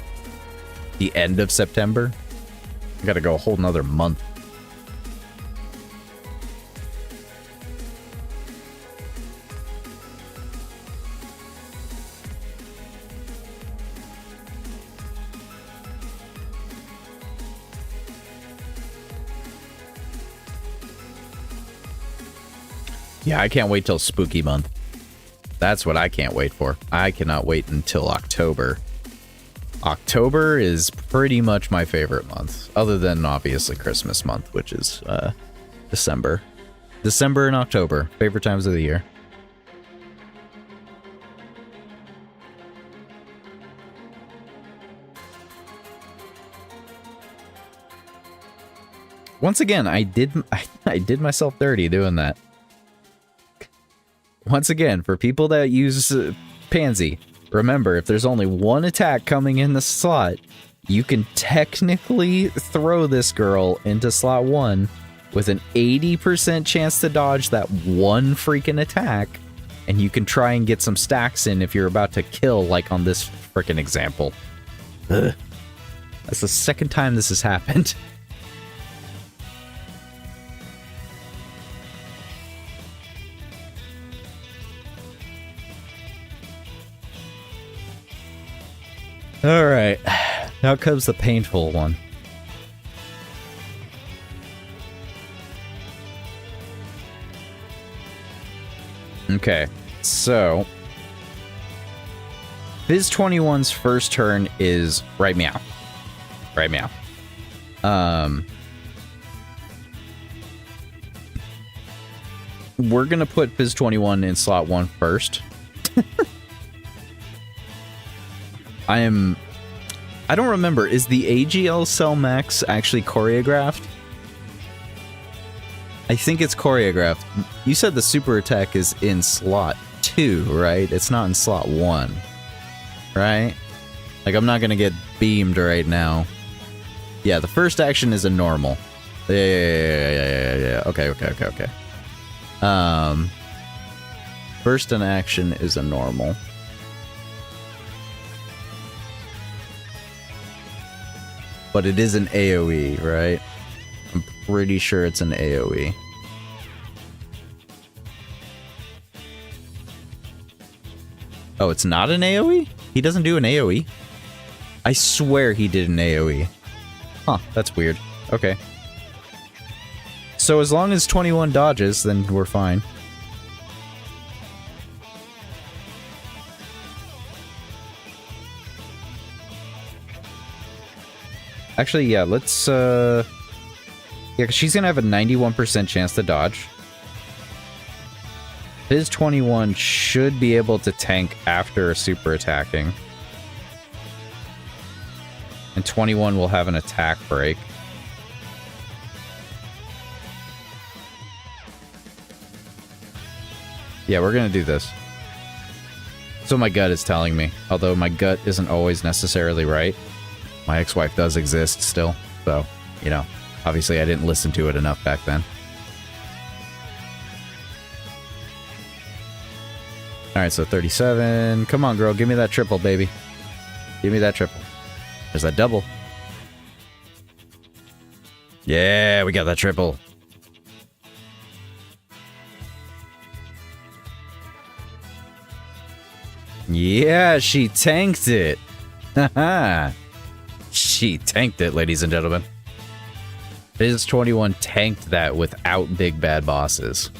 the end of September. I gotta go a whole nother month. Yeah, I can't wait till spooky month. That's what I can't wait for. I cannot wait until October. October is pretty much my favorite month, other than obviously Christmas month, which is December. December and October, favorite times of the year. Once again, I did myself dirty doing that. Once again, for people that use Pansy, remember, if there's only one attack coming in the slot, you can technically throw this girl into slot 1 with an 80% chance to dodge that one freaking attack, and you can try and get some stacks in if you're about to kill, like on this freaking example. Ugh. That's the second time this has happened. Alright, now comes the painful one. Okay, so Fizz 21's first turn is right meow. Right meow. We're gonna put Fizz 21 in slot 1 first. I don't remember, is the AGL Cell Max actually choreographed? I think it's choreographed. You said the super attack is in slot 2, right? It's not in slot 1, right? Like, I'm not gonna get beamed right now. Yeah, the first action is a normal. Yeah. Okay. First in action is a normal. But it is an AoE, right? I'm pretty sure it's an AoE. Oh, it's not an AoE? He doesn't do an AoE? I swear he did an AoE. Huh, that's weird. Okay. So as long as 21 dodges, then we're fine. Actually, yeah, let's, yeah, 'cause she's gonna have a 91% chance to dodge. Fizz 21 should be able to tank after super attacking. And 21 will have an attack break. Yeah, we're gonna do this. So my gut is telling me, although my gut isn't always necessarily right. My ex-wife does exist still, so, you know, Obviously, I didn't listen to it enough back then. Alright, so 37. Come on, girl. Give me that triple, baby. Give me that triple. There's that double. Yeah, we got that triple. Yeah, she tanked it. Haha. She tanked it, ladies and gentlemen. Biz 21 tanked that without big bad bosses.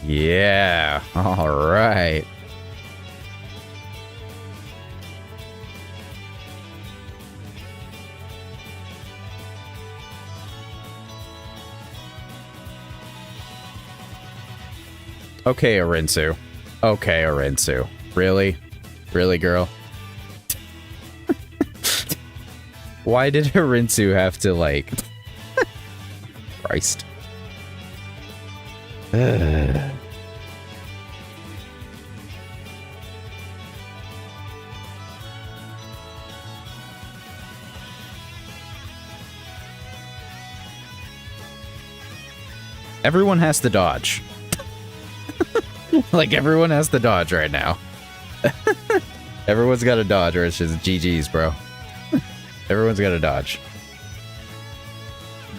Yeah, all right. Okay, Arinsu. Okay, Arinsu. Really? Really, girl? Why did Arinsu have to, like... Christ. Everyone has to dodge. Like, everyone has to dodge right now. Everyone's got to dodge, or it's just GG's, bro. Everyone's got to dodge.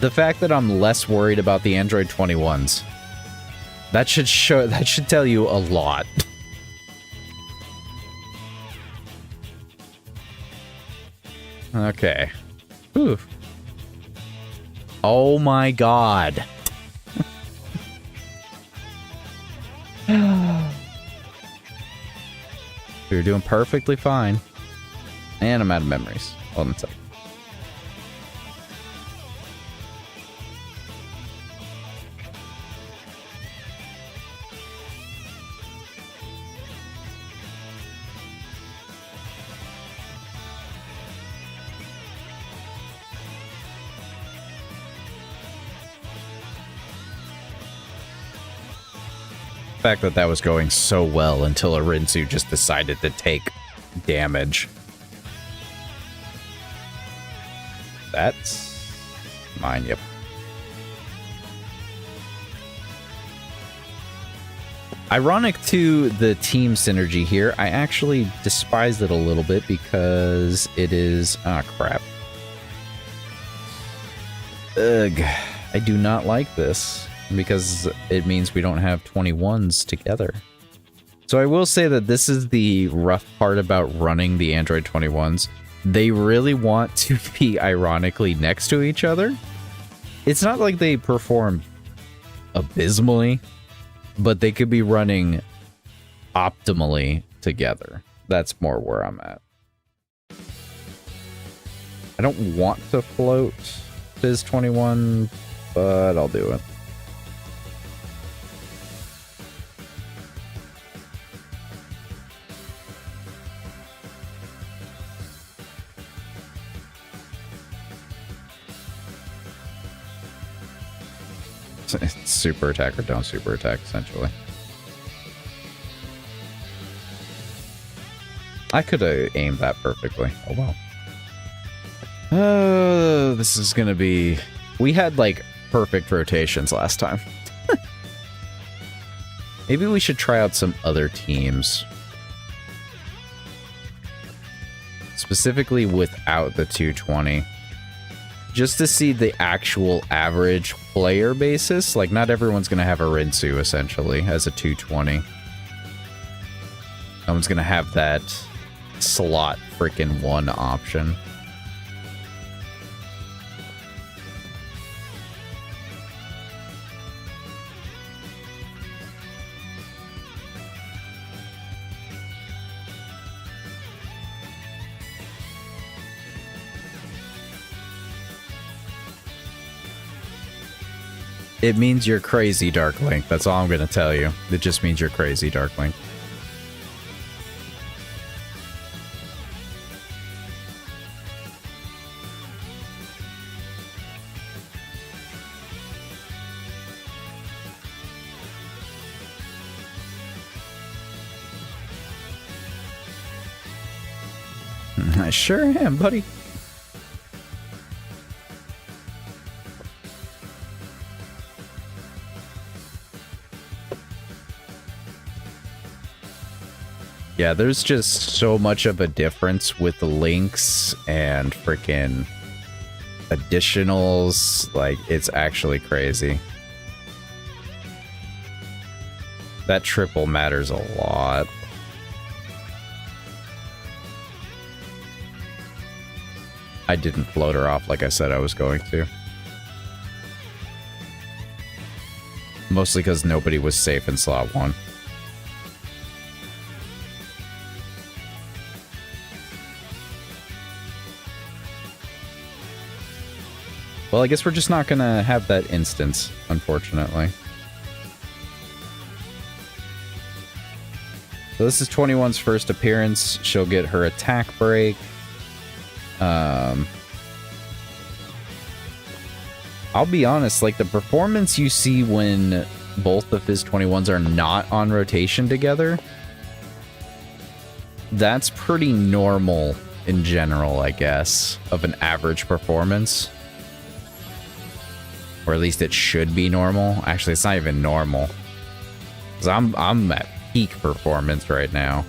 The fact that I'm less worried about the Android 21s, that should tell you a lot. Okay. Whew. Oh my god. You're doing perfectly fine. And I'm out of memories. Hold on a second. The fact that that was going so well until Arinsu just decided to take damage. That's mine, yep. Ironic to the team synergy here, I actually despise it a little bit because it is... Ah, crap. Ugh. I do not like this. Because it means we don't have 21s together. So I will say that this is the rough part about running the Android 21s. They really want to be ironically next to each other. It's not like they perform abysmally, but they could be running optimally together. That's more where I'm at. I don't want to float Biz 21, but I'll do it. It's super attack or don't super attack, essentially. I could have aimed that perfectly. Oh, well. This is gonna be... We had, like, perfect rotations last time. Maybe we should try out some other teams. Specifically without the 220. Just to see the actual average player basis. Like, not everyone's going to have Arinsu, essentially, as a 220. No one's going to have that slot freaking 1 option. It means you're crazy, Dark Link. That's all I'm going to tell you. It just means you're crazy, Dark Link. I sure am, buddy. Yeah, there's just so much of a difference with the links and freaking additionals. Like, it's actually crazy. That triple matters a lot. I didn't float her off like I said I was going to. Mostly because nobody was safe in slot 1. Well, I guess we're just not gonna have that instance, unfortunately. So this is 21's first appearance. She'll get her attack break. I'll be honest, like, the performance you see when both of his 21s are not on rotation together, that's pretty normal in general, I guess, of an average performance. Or at least it should be normal. Actually, it's not even normal. Because I'm at peak performance right now.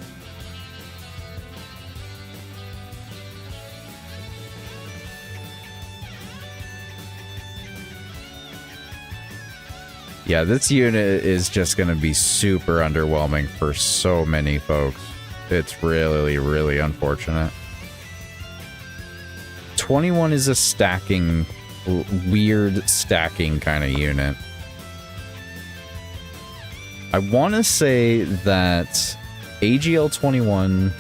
Yeah, this unit is just going to be super underwhelming for so many folks. It's really, really unfortunate. 21 is a stacking, weird stacking kind of unit. I want to say that AGL 21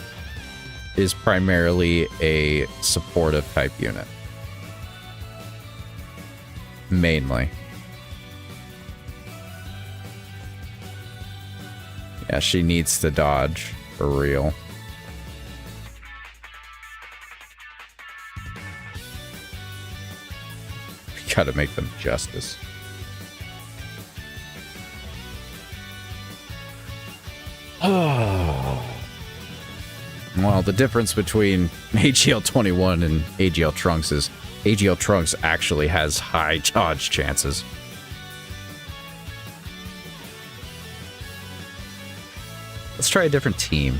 is primarily a supportive type unit. Mainly. Yeah, she needs to dodge, for real. We gotta make them justice. Oh. Well, the difference between AGL 21 and AGL Trunks is AGL Trunks actually has high dodge chances. Let's try a different team.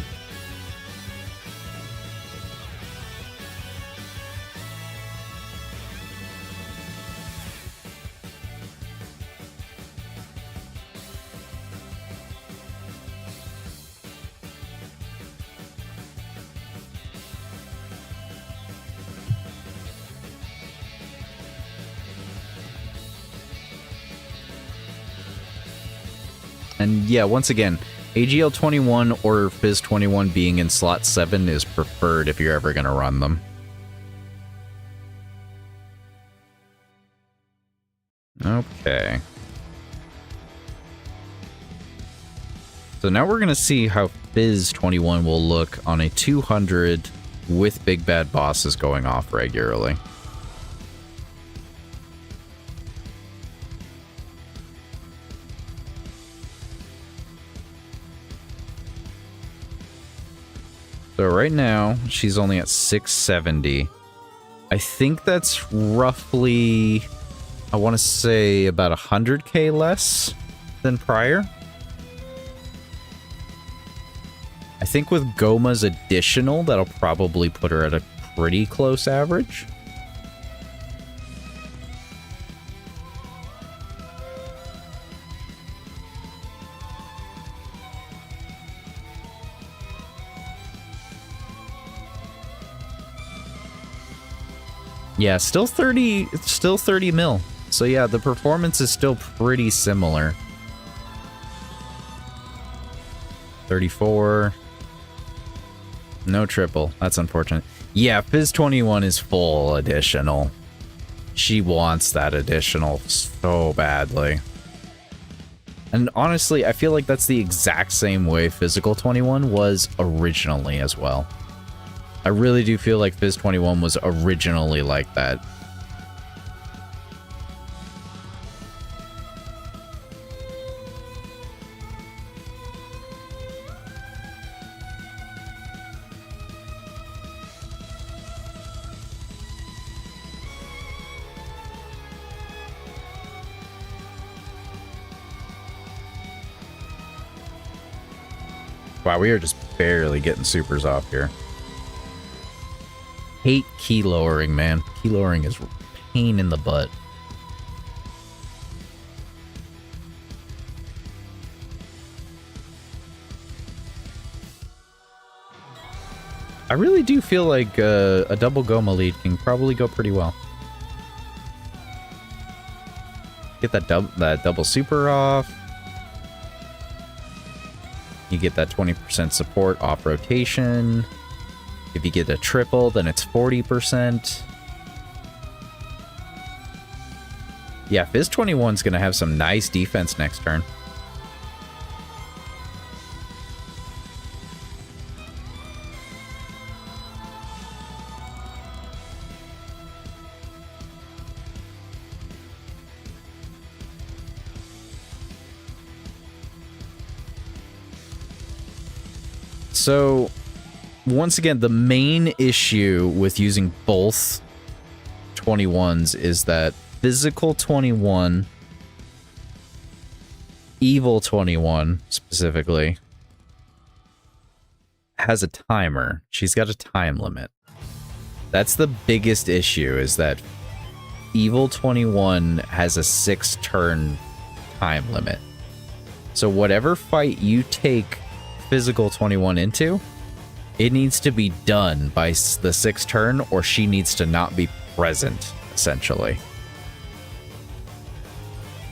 And yeah, once again, AGL 21 or Fizz 21 being in slot 7 is preferred if you're ever going to run them. Okay. So now we're going to see how Fizz 21 will look on a 200 with Big Bad Bosses going off regularly. So right now, she's only at 670. I think that's roughly, I want to say about 100k less than prior. I think with Goma's additional, that'll probably put her at a pretty close average. Yeah, still 30 mil. So yeah, the performance is still pretty similar. 34. No triple. That's unfortunate. Yeah, Fizz 21 is full additional. She wants that additional so badly. And honestly, I feel like that's the exact same way Physical 21 was originally as well. I really do feel like Fizz 21 was originally like that. Wow, we are just barely getting supers off here. Hate key lowering, man. Key lowering is a pain in the butt. I really do feel like a double Goma lead can probably go pretty well. Get that double super off. You get that 20% support off rotation. If you get a triple, then it's 40%. Yeah, Fizz 21's gonna have some nice defense next turn. So, once again, the main issue with using both 21s is that Physical 21, Evil 21 specifically, has a timer. She's got a time limit. That's the biggest issue, is that Evil 21 has a 6-turn time limit. So whatever fight you take Physical 21 into, it needs to be done by the 6th turn, or she needs to not be present, essentially.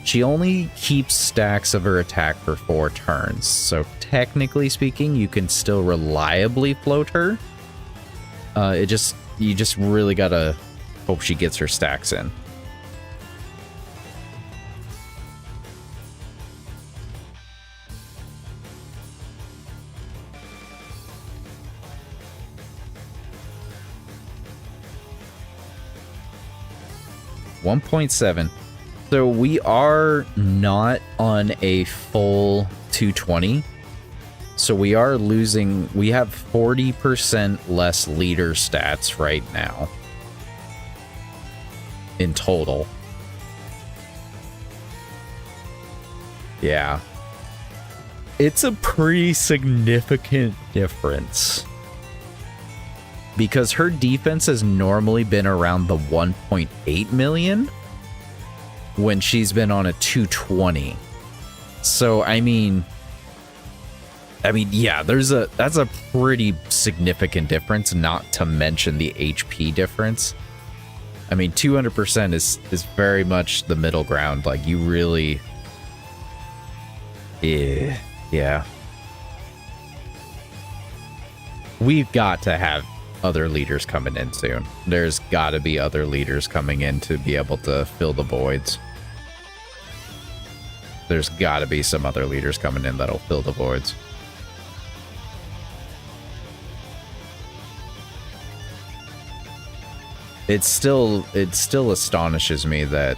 She only keeps stacks of her attack for 4 turns, so technically speaking, you can still reliably float her. You just really gotta hope she gets her stacks in. $1.7. So we are not on a full 220. So we are losing. We have 40% less leader stats right now in total. Yeah. It's a pretty significant difference. Because her defense has normally been around the 1.8 million when she's been on a 220. So I mean, yeah, that's a pretty significant difference, not to mention the HP difference. I mean, 200% is very much the middle ground. Like, you really, yeah. We've got to have other leaders coming in soon. There's got to be other leaders coming in to be able to fill the voids. There's got to be some other leaders coming in that'll fill the voids. It still astonishes me that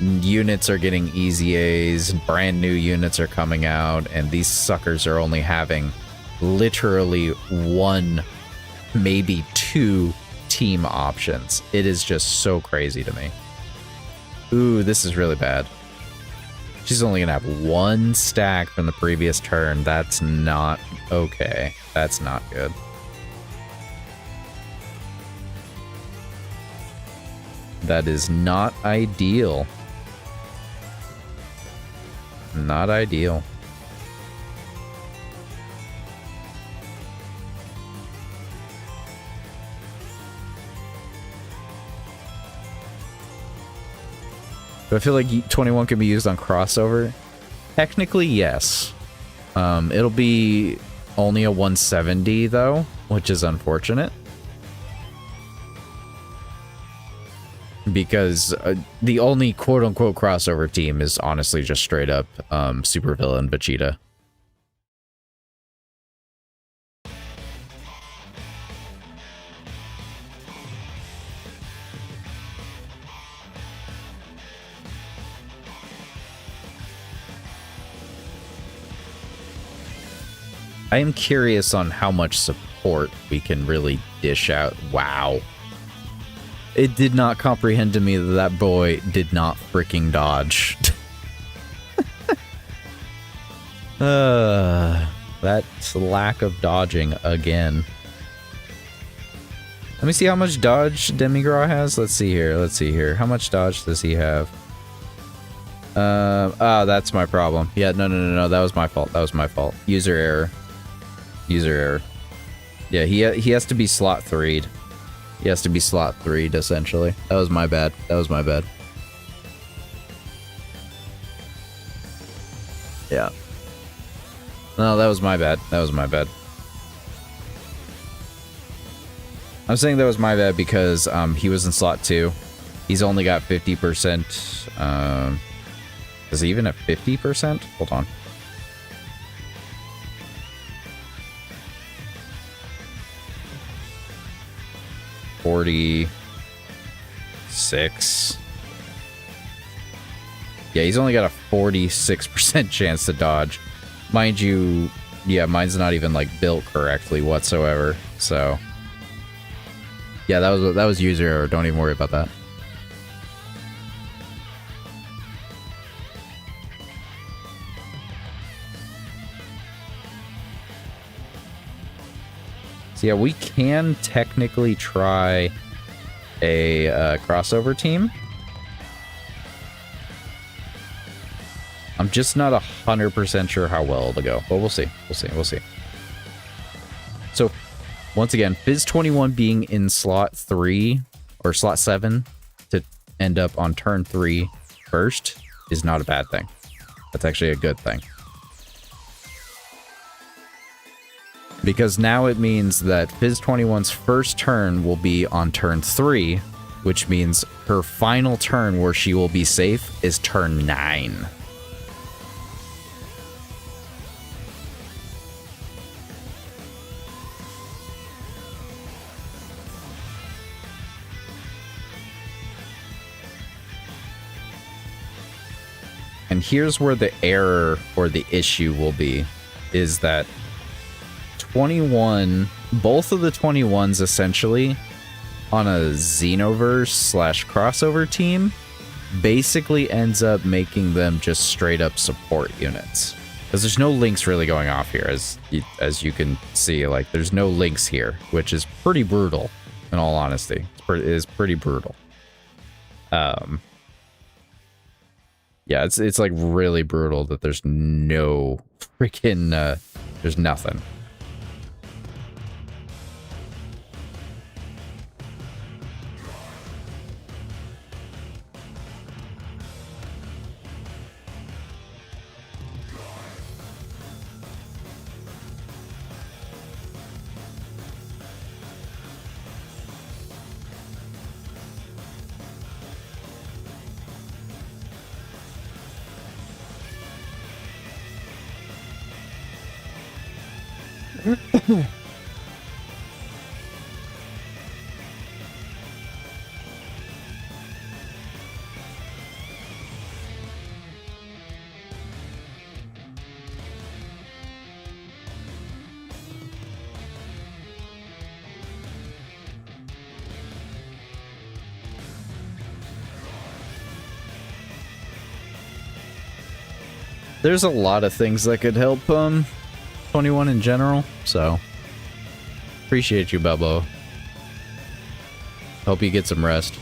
units are getting EZAs, brand new units are coming out, and these suckers are only having literally 1, maybe 2 team options. It is just so crazy to me. Ooh, this is really bad. She's only gonna have 1 stack from the previous turn. That's not okay. That's not good. That is not ideal. Not ideal. Do I feel like 21 can be used on crossover? Technically, yes. It'll be only a 170 though, which is unfortunate. Because the only quote-unquote crossover team is honestly just straight up supervillain Vegeta. I am curious on how much support we can really dish out. Wow. It did not comprehend to me that that boy did not freaking dodge. That's lack of dodging again. Let me see how much dodge Demigra has. Let's see here. Let's see here. How much dodge does he have? Oh, that's my problem. Yeah, no. That was my fault. That was my fault. User error. User error. Yeah, he has to be slot 3'd. He has to be slot 3'd, essentially. That was my bad. That was my bad. Yeah. No, that was my bad. That was my bad. I'm saying that was my bad because he was in slot 2. He's only got 50%. Is he even at 50%? Hold on. $46. Yeah, he's only got a 46% chance to dodge. Mind you, yeah, mine's not even like built correctly whatsoever. So, yeah, that was user error. Don't even worry about that. So yeah, we can technically try a crossover team. I'm just not 100% sure how well it'll go, but we'll see. We'll see. We'll see. So, once again, Fizz 21 being in slot 3 or slot 7 to end up on turn 3 first is not a bad thing. That's actually a good thing. Because now it means that Fizz 21's first turn will be on turn 3, which means her final turn where she will be safe is turn 9. And here's where the error or the issue will be, is that 21, both of the 21s essentially on a Xenoverse / crossover team basically ends up making them just straight up support units. Because there's no links really going off here, as you can see. Like, there's no links here, which is pretty brutal, in all honesty. It is pretty brutal. Yeah, it's like really brutal that there's no freaking, there's nothing. There's a lot of things that could help 21 in general, so appreciate you, Bubbo. Hope you get some rest.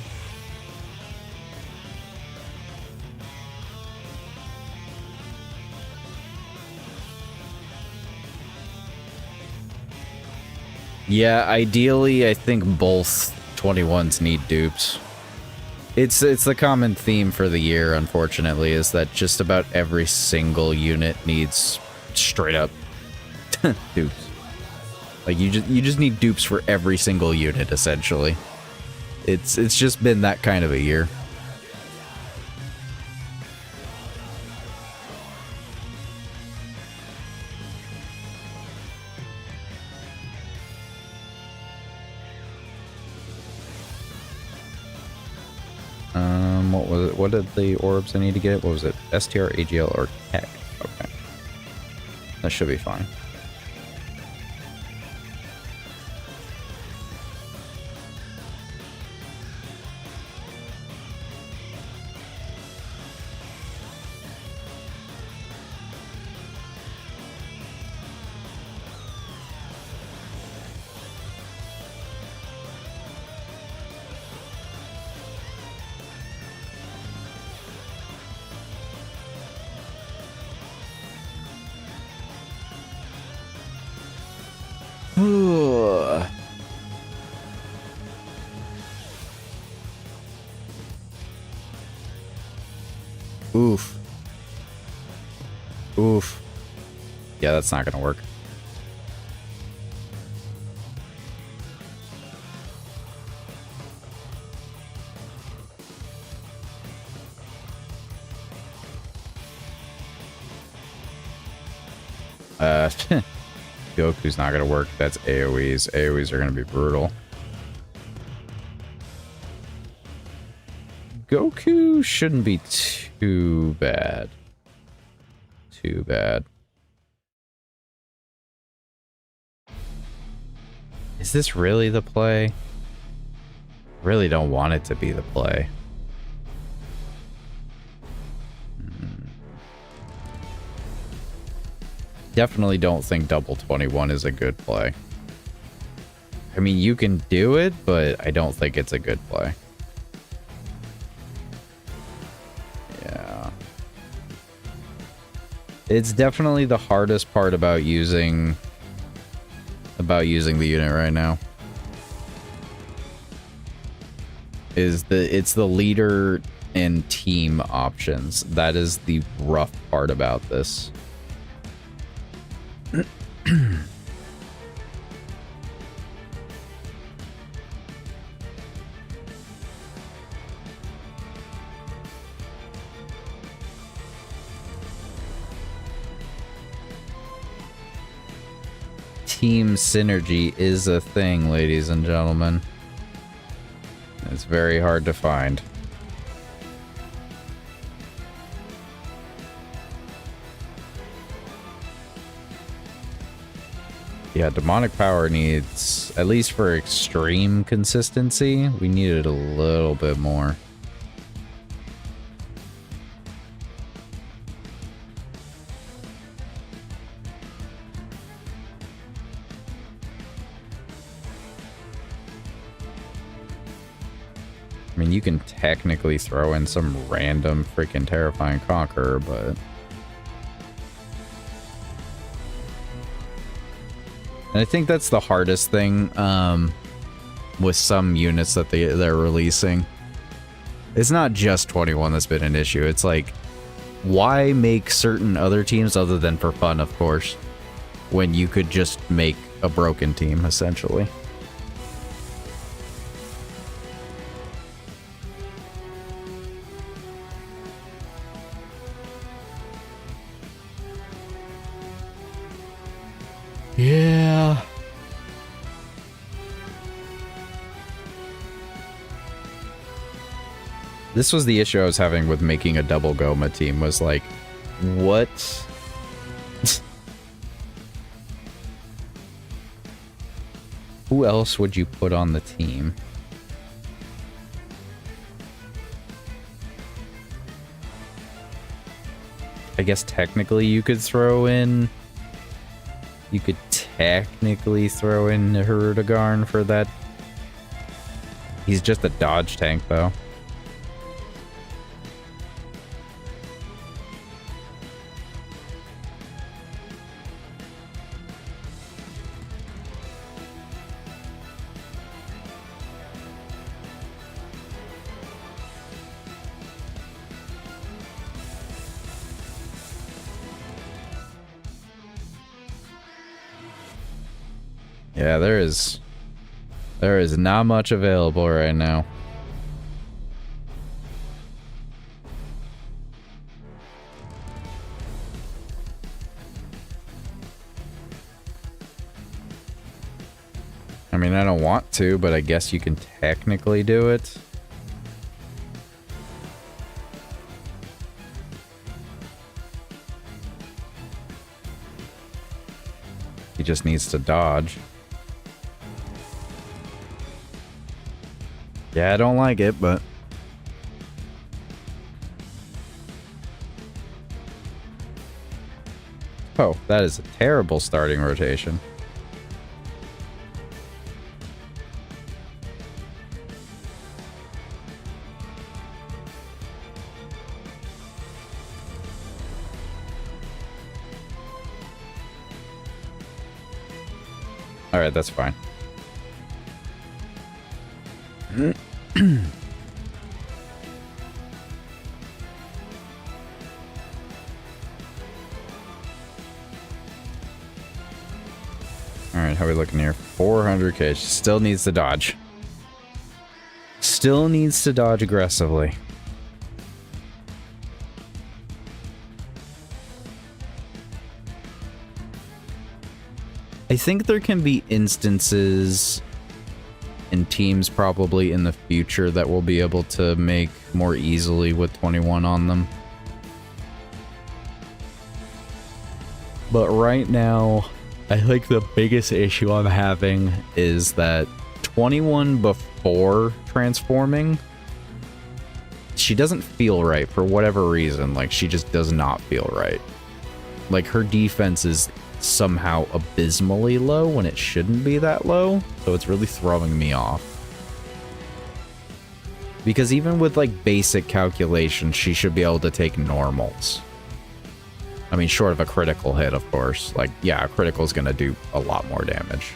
Yeah, ideally, I think both 21s need dupes. It's the common theme for the year, unfortunately, is that just about every single unit needs straight up dupes. Like, you just need dupes for every single unit, essentially. It's just been that kind of a year. What was it? What did the orbs I need to get? What was it? STR, AGL, or Tech? Okay. That should be fine. Oof. Oof. Yeah, that's not gonna work. Goku's not gonna work. That's AoEs. AoEs are gonna be brutal. Goku shouldn't be too bad. Too bad. Is this really the play? Really don't want it to be the play. Definitely don't think double 21 is a good play. I mean, you can do it, but I don't think it's a good play. Yeah. It's definitely the hardest part about using the unit right now. It's the leader and team options. That is the rough part about this. Team synergy is a thing, ladies and gentlemen. It's very hard to find. Yeah, demonic power needs, at least for extreme consistency, we needed a little bit more. I mean, you can technically throw in some random freaking terrifying conqueror, but... And I think that's the hardest thing with some units that they're releasing. It's not just 21 that's been an issue. It's like, why make certain other teams, other than for fun, of course, when you could just make a broken team, essentially? Yeah. This was the issue I was having with making a double Goma team, was like, what? Who else would you put on the team? I guess technically you could throw in... You could technically throw in Hirudegarn for that. He's just a dodge tank, though. Yeah, there is not much available right now. I mean, I don't want to, but I guess you can technically do it. He just needs to dodge. Yeah, I don't like it, but... Oh, that is a terrible starting rotation. Alright, that's fine. Alright, how are we looking here? 400k. She still needs to dodge. Still needs to dodge aggressively. I think there can be instances and teams probably in the future that we'll be able to make more easily with 21 on them. But right now, I think the biggest issue I'm having is that 21 before transforming, she doesn't feel right for whatever reason. Like, she just does not feel right. Like, her defense is somehow abysmally low when it shouldn't be that low, so it's really throwing me off. Because even with, like, basic calculations, she should be able to take normals. I mean, short of a critical hit, of course. Like, yeah, a critical is going to do a lot more damage.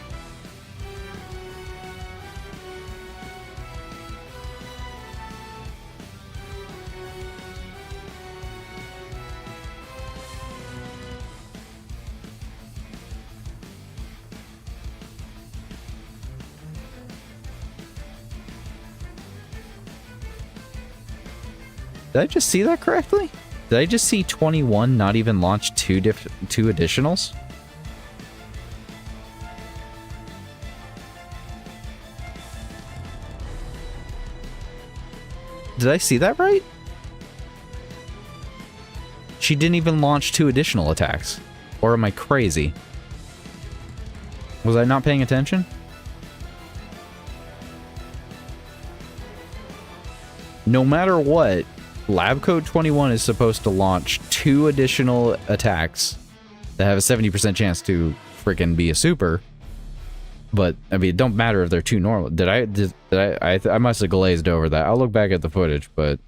Did I just see that correctly? Did I just see 21 not even launch two additionals? Did I see that right? She didn't even launch 2 additional attacks. Or am I crazy? Was I not paying attention? No matter what, Lab Code 21 is supposed to launch 2 additional attacks that have a 70% chance to freaking be a super. But, I mean, it don't matter if they're 2 normal. I must have glazed over that. I'll look back at the footage, but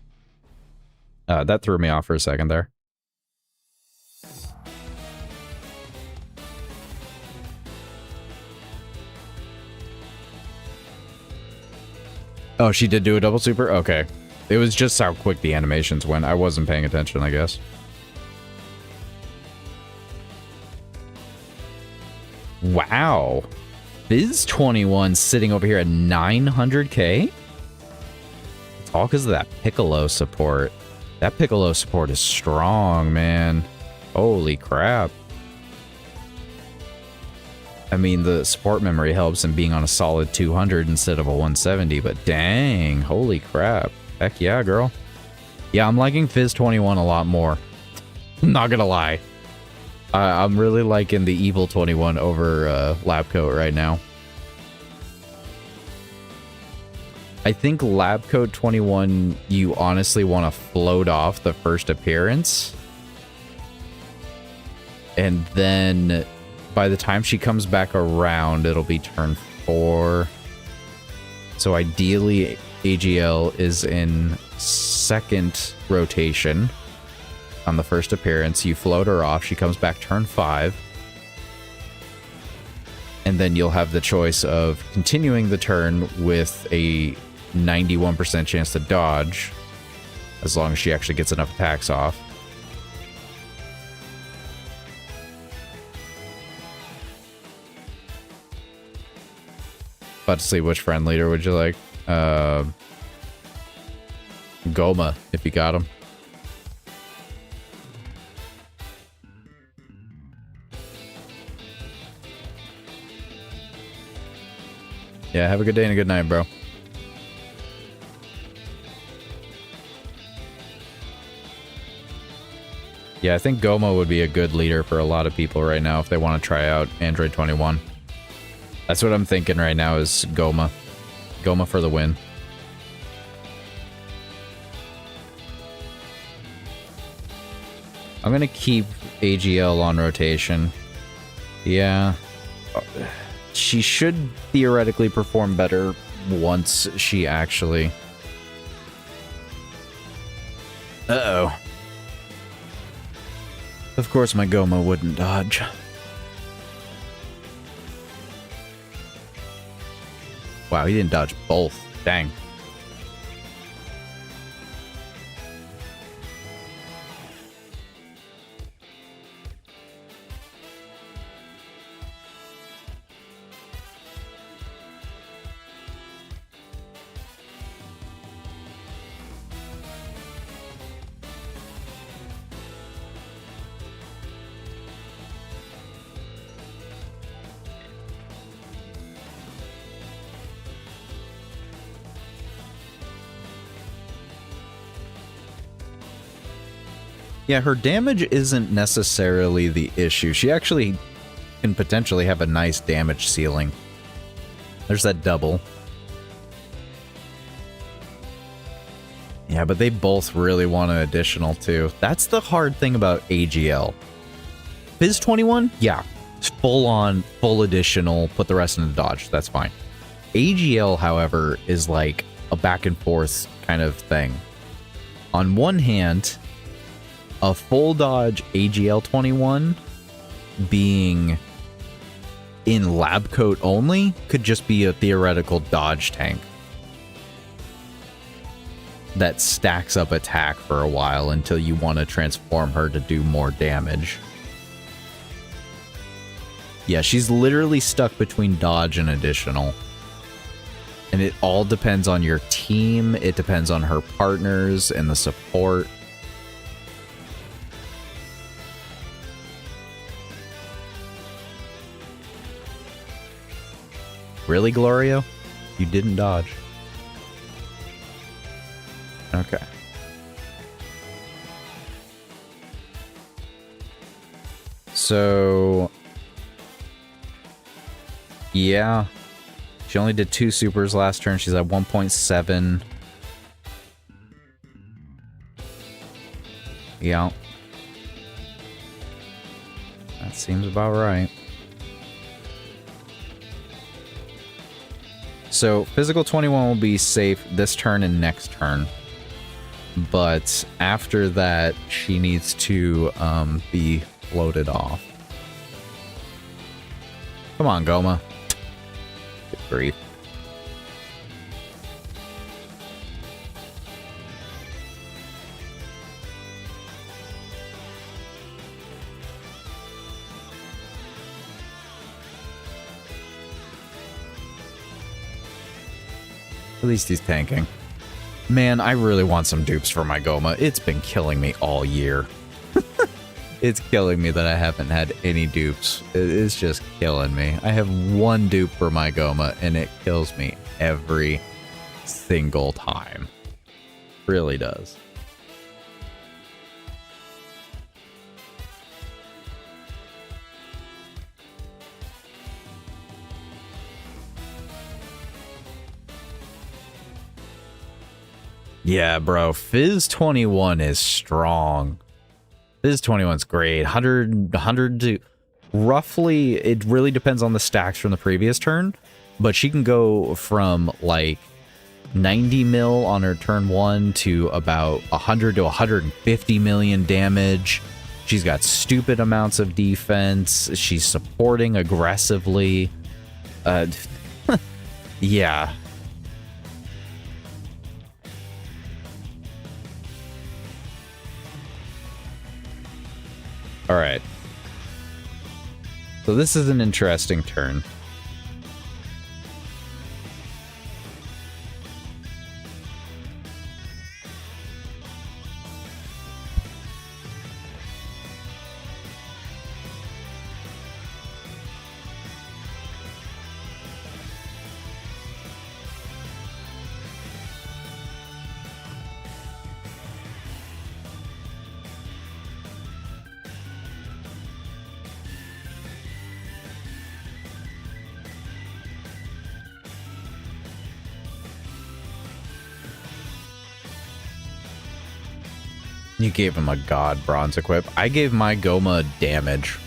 that threw me off for a second there. Oh, she did do a double super? Okay. It was just how quick the animations went. I wasn't paying attention, I guess. Wow. Fizz 21 sitting over here at 900k? It's all because of that Piccolo support. That Piccolo support is strong, man. Holy crap. I mean, the support memory helps in being on a solid 200 instead of a 170, but dang, holy crap. Heck yeah, girl. Yeah, I'm liking Fizz 21 a lot more. I'm not gonna lie. I'm really liking the Evil 21 over Lab Coat right now. I think Lab Coat 21, you honestly want to float off the first appearance. And then by the time she comes back around, it'll be turn 4. So ideally, AGL is in second rotation on the first appearance. You float her off. She comes back turn 5. And then you'll have the choice of continuing the turn with a 91% chance to dodge, as long as she actually gets enough attacks off. About to see which friend leader would you like? Goma, if you got him. Yeah, have a good day and a good night, bro. Yeah, I think Goma would be a good leader for a lot of people right now if they want to try out Android 21. That's what I'm thinking right now is Goma. Goma for the win. I'm gonna keep AGL on rotation. Yeah. She should theoretically perform better once she actually... Uh-oh. Of course my Goma wouldn't dodge. Wow, he didn't dodge both. Dang. Yeah, her damage isn't necessarily the issue. She actually can potentially have a nice damage ceiling. There's that double. Yeah, but they both really want an additional too. That's the hard thing about AGL. Fizz 21, yeah, full on, full additional, put the rest in the dodge. That's fine. AGL, however, is like a back and forth kind of thing. On one hand, a full dodge AGL 21 being in lab coat only could just be a theoretical dodge tank that stacks up attack for a while until you want to transform her to do more damage. Yeah, she's literally stuck between dodge and additional. And it all depends on your team, it depends on her partners and the support. Really, Glorio? You didn't dodge. Okay. So... yeah. She only did 2 supers last turn. She's at 1.7. Yeah. That seems about right. So, physical 21 will be safe this turn and next turn. But after that, she needs to be floated off. Come on, Goma. Good grief. At least he's tanking. Man, I really want some dupes for my Goma. It's been killing me all year. It's killing me that I haven't had any dupes. It's just killing me. I have 1 dupe for my Goma, and it kills me every single time. Really does. Yeah, bro. Fizz 21 is strong. Fizz 21's great. 100 to roughly, it really depends on the stacks from the previous turn, but she can go from like 90 mil on her turn 1 to about 100 to 150 million damage. She's got stupid amounts of defense. She's supporting aggressively. Yeah. All right. So this is an interesting turn. You gave him a god bronze equip. I gave my Goma damage.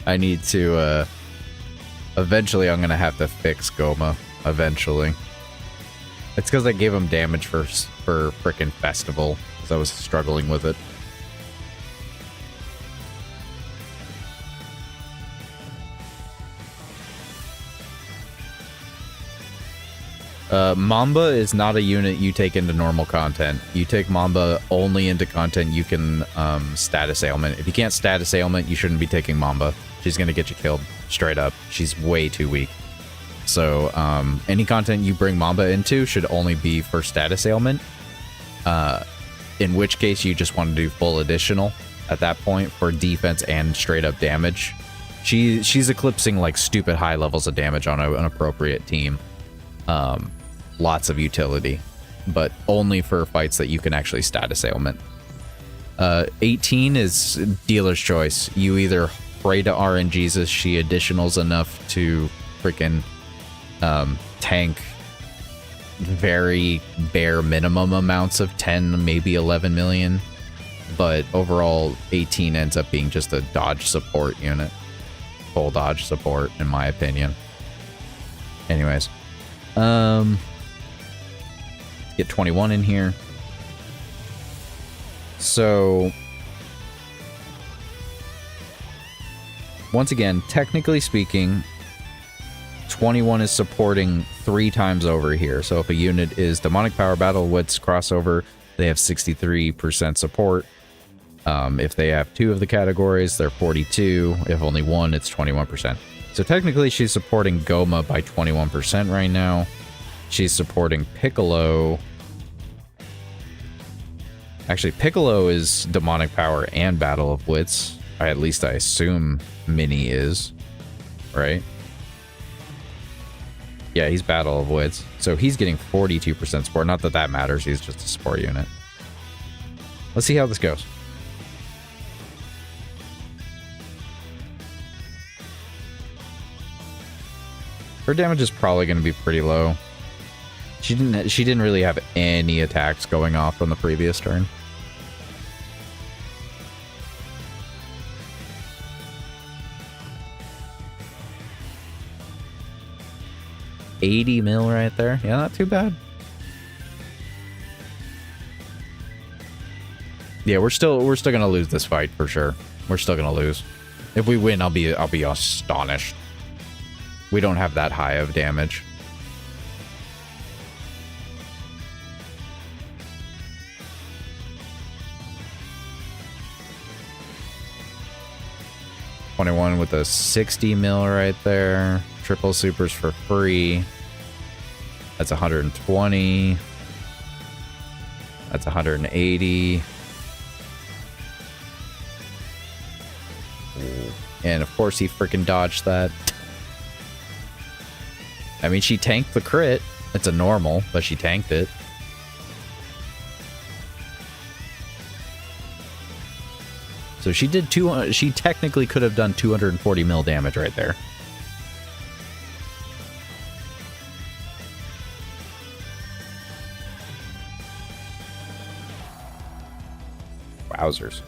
I need to, eventually I'm gonna have to fix Goma. Eventually. It's because I gave him damage for frickin' Festival, because I was struggling with it. Mamba is not a unit you take into normal content. You take Mamba only into content you can status ailment. If you can't status ailment, you shouldn't be taking Mamba. She's going to get you killed straight up. She's way too weak. So any content you bring Mamba into should only be for status ailment. In which case you just want to do full additional at that point for defense and straight up damage. She's eclipsing like stupid high levels of damage on an appropriate team. Lots of utility, but only for fights that you can actually status ailment. 18 is dealer's choice. You either pray to RNGesus, she additionals enough to freaking tank very bare minimum amounts of 10, maybe 11 million. But overall, 18 ends up being just a dodge support unit. Full dodge support, in my opinion. Anyways. Get 21 in here. So, once again, technically speaking, 21 is supporting 3 times over here. So if a unit is Demonic Power, Battle Wits, Crossover, they have 63% support. If they have 2 of the categories, they're 42. If only 1, it's 21%. So technically, she's supporting Goma by 21% right now. She's supporting Piccolo. Actually, Piccolo is Demonic Power and Battle of Wits. At least I assume Mini is, right? Yeah, he's Battle of Wits. So he's getting 42% support. Not that that matters. He's just a support unit. Let's see how this goes. Her damage is probably going to be pretty low. She didn't really have any attacks going off on the previous turn. $80 mil right there. Yeah, not too bad. Yeah, we're still gonna lose this fight for sure. We're still gonna lose. If we win, I'll be astonished. We don't have that high of damage. $21 with a 60 mil right there. Triple supers for free. That's 120. That's 180. And of course he freaking dodged that. I mean, she tanked the crit. It's a normal, but she tanked it. So she did she technically could have done 240 mil damage right there. Wowzers.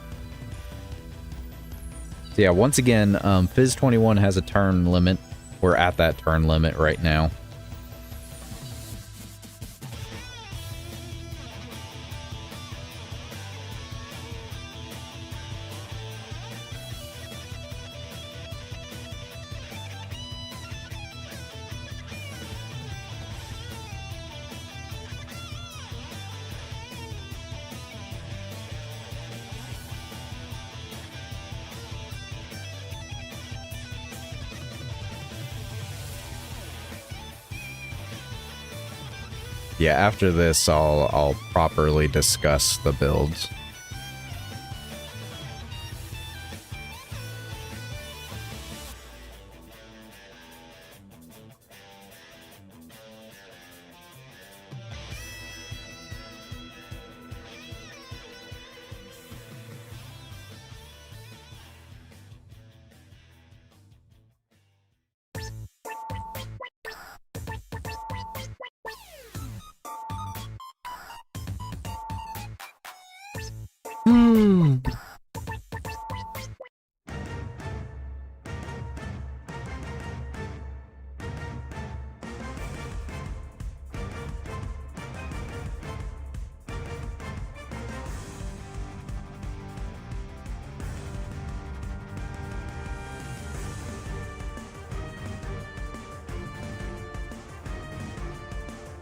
So yeah, once again, Fizz 21 has a turn limit. We're at that turn limit right now. Yeah, after this, I'll properly discuss the builds.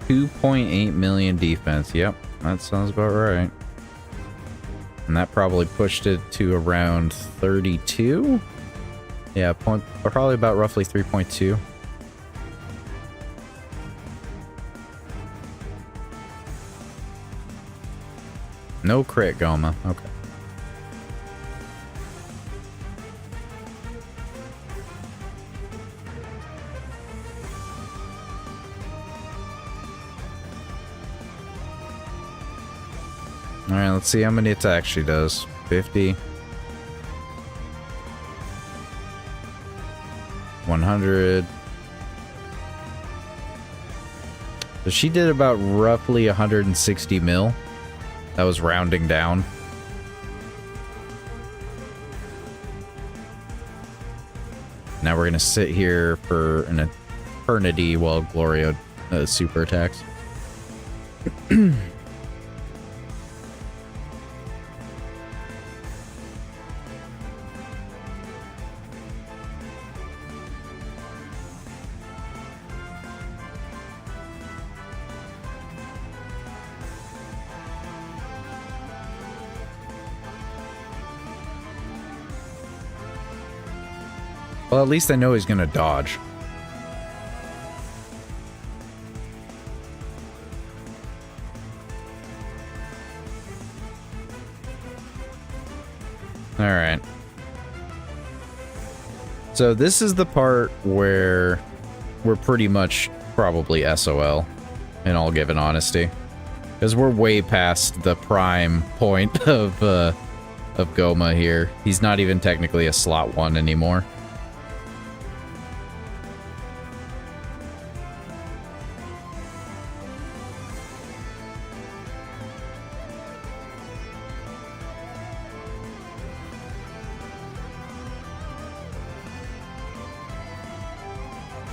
$2.8 million defense. Yep, that sounds about right. And that probably pushed it to around 32. Yeah, probably about roughly 3.2. No crit, Goma. Okay. Alright, let's see how many attacks she does. 50. 100. So she did about roughly 160 mil. That was rounding down. Now we're gonna sit here for an eternity while Gloria super attacks. Well, at least I know he's gonna dodge. Alright. So this is the part where we're pretty much probably SOL, in all given honesty. Because we're way past the prime point of Goma here. He's not even technically a slot 1 anymore.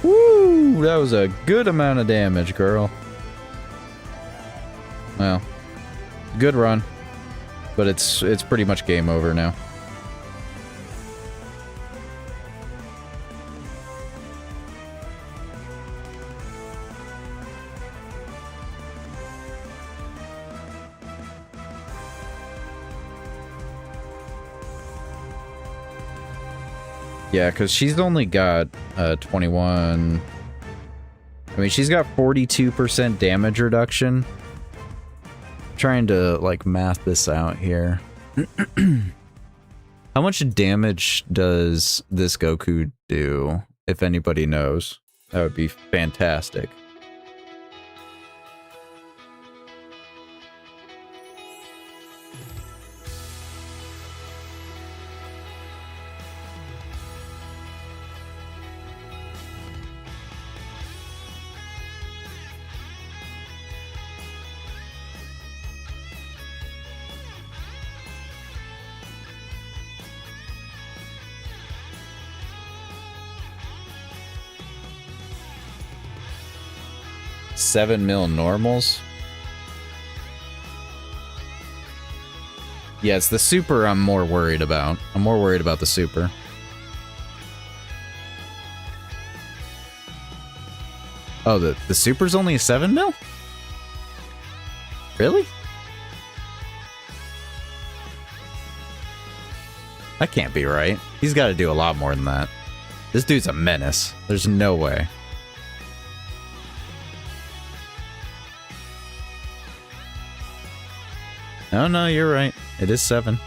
Woo! That was a good amount of damage, girl. Well, good run, but it's pretty much game over now. Yeah, because she's only got 21... I mean, she's got 42% damage reduction. Trying to, like, math this out here. How much damage does this Goku do, if anybody knows? That would be fantastic. $7 mil normals. Yeah, it's the super I'm more worried about. I'm more worried about the super. Oh, the super's only a 7 mil? Really? That can't be right. He's got to do a lot more than that. This dude's a menace. There's no way. Oh, no, you're right. It is 7.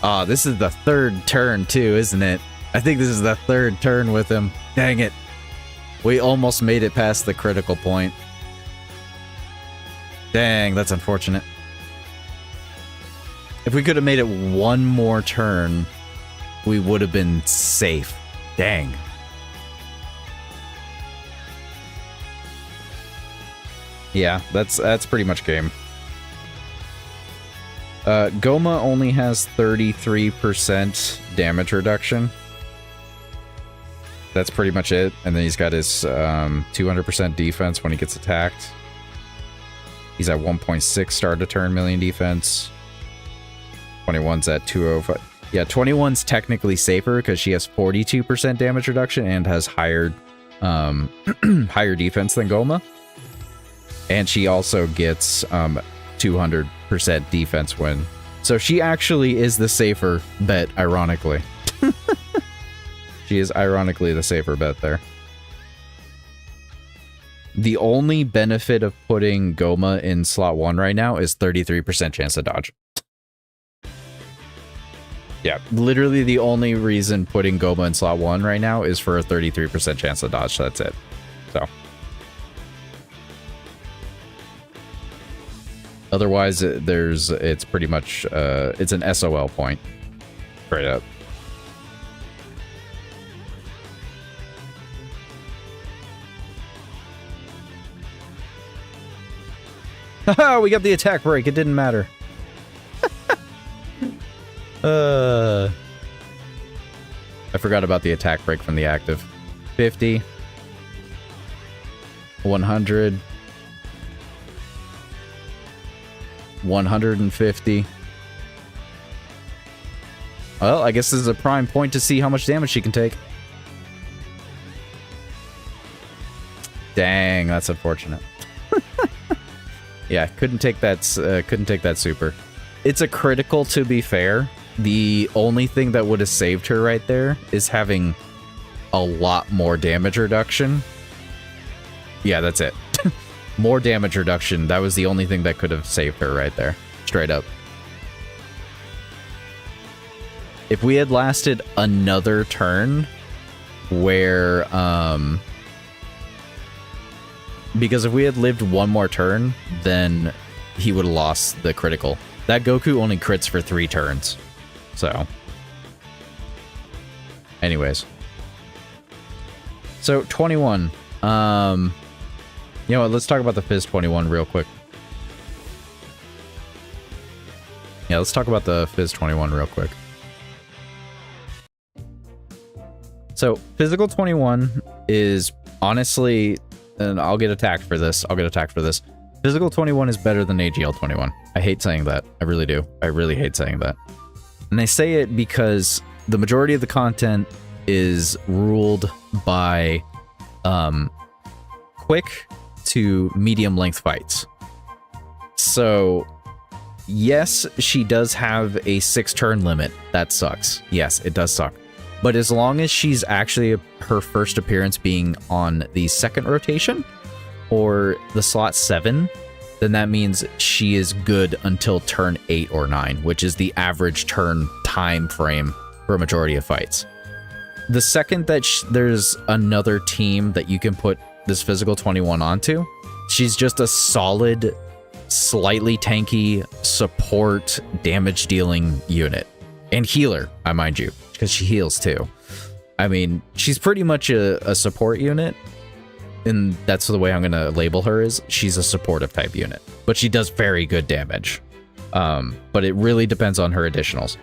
Ah, this is the third turn, too, isn't it? I think this is the third turn with him. Dang it. We almost made it past the critical point. Dang, that's unfortunate. If we could have made it one more turn, we would have been safe. Dang. Yeah, that's pretty much game. Goma only has 33% damage reduction. That's pretty much it. And then he's got his 200% defense when he gets attacked. He's at 1.6 start to turn million defense. 21's at 205. Yeah, 21's technically safer because she has 42% damage reduction and has higher higher defense than Goma. And she also gets 200% defense when. So she actually is the safer bet, ironically. She is ironically the safer bet there. The only benefit of putting Goma in slot 1 right now is 33% chance to dodge. Yeah, literally the only reason putting Goma in slot 1 right now is for a 33% chance to dodge. That's it. So. Otherwise, it's pretty much, it's an SOL point. Straight up. Haha, we got the attack break. It didn't matter. I forgot about the attack break from the active. 50. 100. 150. Well, I guess this is a prime point to see how much damage she can take. Dang, that's unfortunate. Yeah, couldn't take that super. It's a critical, to be fair. The only thing that would have saved her right there is having a lot more damage reduction. Yeah, that's it. More damage reduction. That was the only thing that could have saved her right there. Straight up. If we had lasted another turn where, because if we had lived one more turn, then he would have lost the critical. That Goku only crits for 3 turns. So. Anyways. So, 21. You know what, let's talk about the Fizz 21 real quick. Yeah, let's talk about the Fizz 21 real quick. So, Physical 21 is honestly, and I'll get attacked for this. Physical 21 is better than AGL 21. I hate saying that. I really do. I really hate saying that. And I say it because the majority of the content is ruled by quick to medium length fights. So, yes, she does have a 6-turn limit. That sucks. Yes, it does suck. But as long as she's actually her first appearance being on the 2nd rotation or the slot 7, then that means she is good until turn 8 or 9, which is the average turn time frame for a majority of fights. The second that there's another team that you can put this Physical 21 onto, she's just a solid, slightly tanky support damage dealing unit. And healer, I mind you, because she heals too. I mean, she's pretty much a support unit, and that's the way I'm going to label her, is she's a supportive type unit. But she does very good damage. But it really depends on her additionals.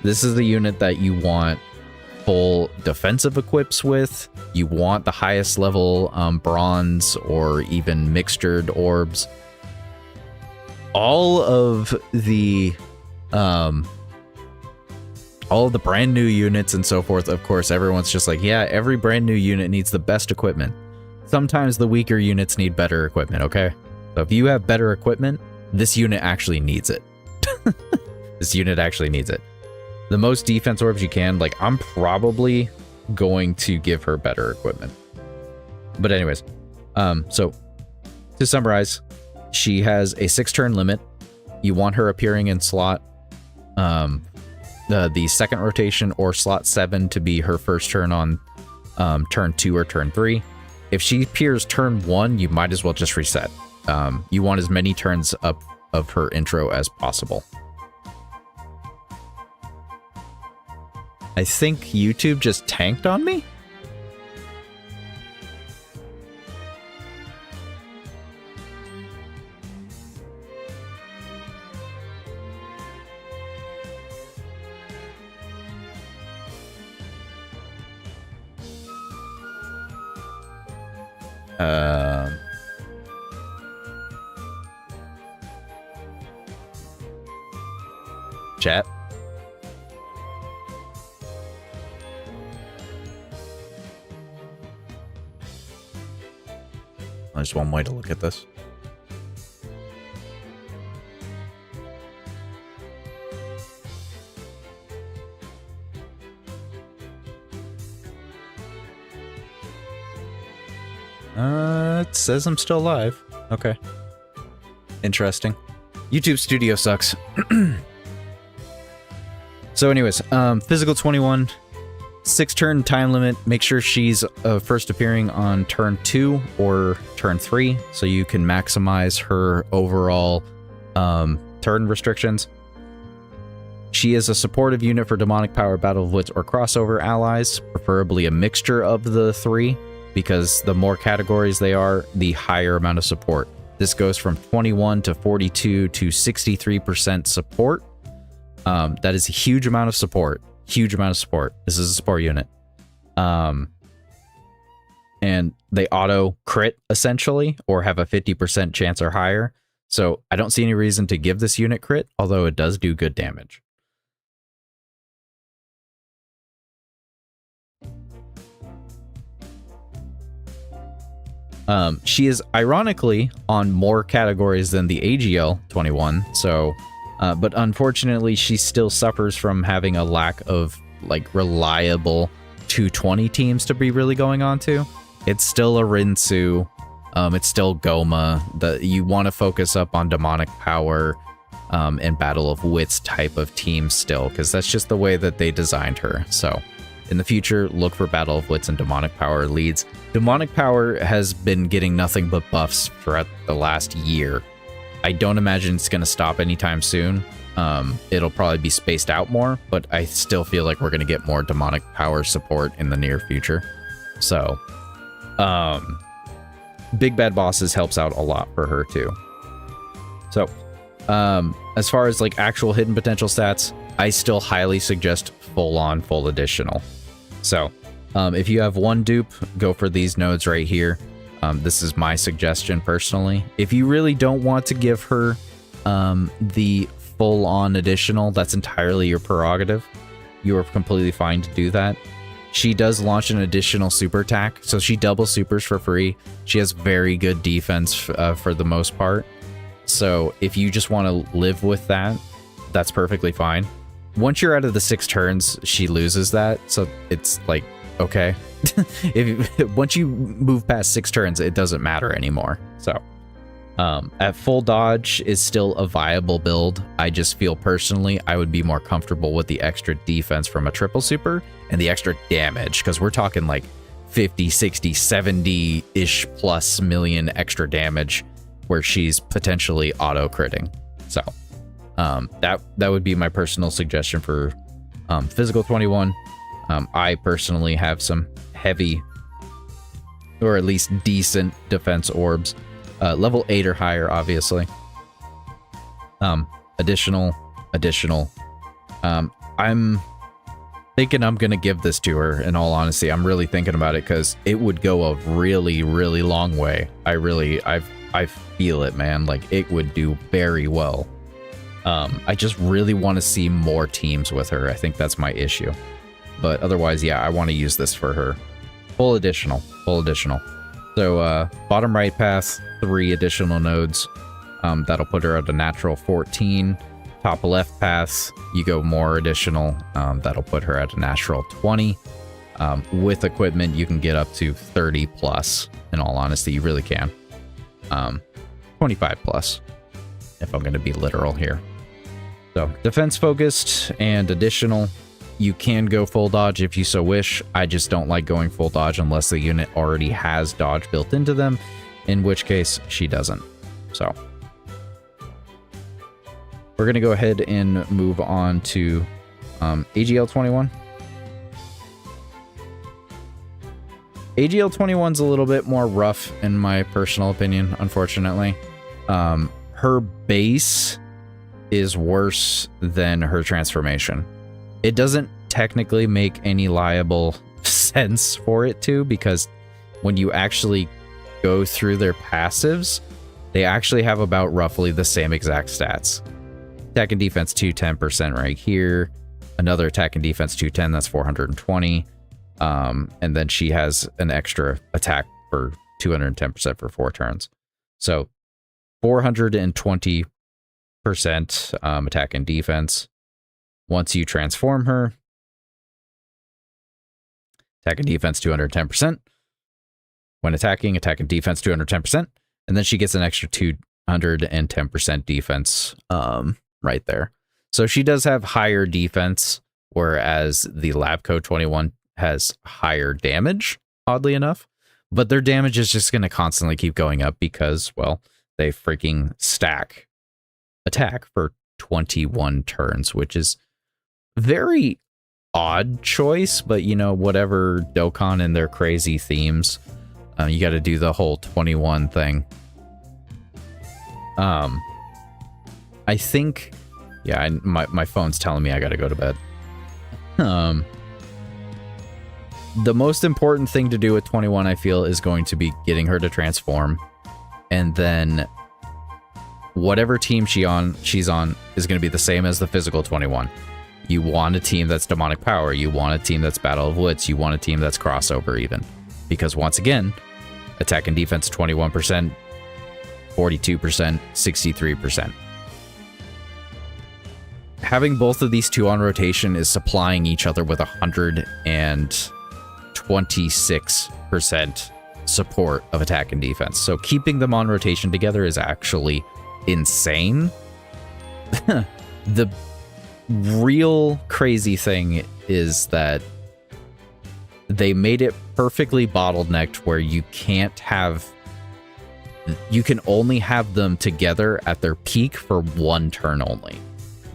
This is the unit that you want full defensive equips with. You want the highest level bronze or even mixtured orbs. All of the brand new units and so forth, of course, everyone's just like, yeah, every brand new unit needs the best equipment. Sometimes the weaker units need better equipment, okay? So if you have better equipment, this unit actually needs it. This unit actually needs it. The most defense orbs you can, like, I'm probably going to give her better equipment. But anyways, so to summarize, she has a 6-turn limit. You want her appearing in slot the 2nd rotation or slot 7 to be her first turn on turn 2 or turn 3. If she appears turn 1, you might as well just reset. You want as many turns up of her intro as possible. I think YouTube just tanked on me? Chat. There's one way to look at this. It says I'm still live. Okay. Interesting. YouTube Studio sucks. So anyways, physical 21, 6-turn time limit. Make sure she's first appearing on turn 2 or turn 3, so you can maximize her overall turn restrictions. She is a supportive unit for Demonic Power, Battle of Wits, or crossover allies, preferably a mixture of the 3, because the more categories they are, the higher amount of support. This goes from 21 to 42 to 63% support. That is a huge amount of support. Huge amount of support. This is a support unit. And they auto crit, essentially, or have a 50% chance or higher. So I don't see any reason to give this unit crit, although it does do good damage. She is ironically on more categories than the AGL 21, so but unfortunately she still suffers from having a lack of like reliable 220 teams to be really going on to. It's still a Rinsu, it's still Goma. You want to focus up on Demonic Power and Battle of Wits type of teams still, because that's just the way that they designed her. So in the future, look for Battle of Wits and Demonic Power leads. Demonic Power has been getting nothing but buffs throughout the last year. I don't imagine it's going to stop anytime soon. It'll probably be spaced out more, but I still feel like we're going to get more Demonic Power support in the near future. So, Big Bad Bosses helps out a lot for her too. So, as far as like actual hidden potential stats, I still highly suggest full additional. So, if you have one dupe, go for these nodes right here. This is my suggestion personally. If you really don't want to give her the full-on additional, that's entirely your prerogative. You are completely fine to do that. She does launch an additional super attack, so she double supers for free. She has very good defense for the most part. So if you just want to live with that, that's perfectly fine. Once you're out of the 6 turns, she loses that, so it's like, okay. Once you move past 6 turns, it doesn't matter anymore. So at full dodge is still a viable build. I just feel personally I would be more comfortable with the extra defense from a triple super and the extra damage, because we're talking like 50, 60, 70-ish plus million extra damage where she's potentially auto critting. So that would be my personal suggestion for physical 21. I personally have some heavy, or at least decent, defense orbs. Level 8 or higher, obviously. Additional. I'm thinking I'm gonna give this to her, in all honesty. I'm really thinking about it, because it would go a really, really long way. I feel it, man. Like, it would do very well. I just really want to see more teams with her. I think that's my issue. But otherwise, yeah, I want to use this for her. Full additional. So, bottom right path, 3 additional nodes. That'll put her at a natural 14. Top left path, you go more additional. That'll put her at a natural 20. With equipment, you can get up to 30 plus. In all honesty, you really can. 25 plus, if I'm going to be literal here. So, defense focused and additional. You can go full dodge if you so wish. I just don't like going full dodge unless the unit already has dodge built into them, in which case she doesn't. So we're going to go ahead and move on to AGL 21. AGL 21's a little bit more rough in my personal opinion, unfortunately. Her base is worse than her transformation. It doesn't technically make any liable sense for it to, because when you actually go through their passives, they actually have about roughly the same exact stats. Attack and defense 210% right here. Another attack and defense 210, that's 420. And then she has an extra attack for 210% for 4 turns. So 420% attack and defense. Once you transform her, attack and defense 210%. When attacking, attack and defense 210%. And then she gets an extra 210% defense right there. So she does have higher defense whereas the lab coat 21 has higher damage, oddly enough. But their damage is just going to constantly keep going up because, well, they freaking stack attack for 21 turns, which is very odd choice, but you know, whatever, Dokkan and their crazy themes, you got to do the whole 21 thing. I think, yeah, my phone's telling me I got to go to bed. The most important thing to do with 21, I feel, is going to be getting her to transform, and then whatever team she's on is going to be the same as the physical 21. You want a team that's demonic power. You want a team that's battle of wits. You want a team that's crossover even. Because once again, attack and defense 21%, 42%, 63%. Having both of these two on rotation is supplying each other with 126% support of attack and defense. So keeping them on rotation together is actually insane. The real crazy thing is that they made it perfectly bottlenecked where you can only have them together at their peak for one turn only,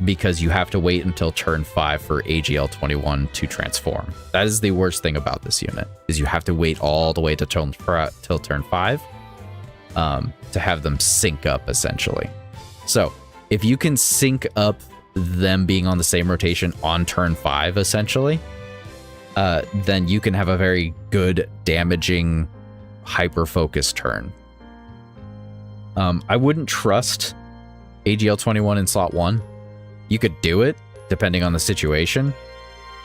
because you have to wait until turn 5 for AGL 21 to transform. That is the worst thing about this unit, is you have to wait all the way to till turn 5 to have them sync up, essentially. So if you can sync up them being on the same rotation on turn 5, essentially, then you can have a very good damaging hyper-focused turn. I wouldn't trust AGL 21 in slot 1. You could do it, depending on the situation.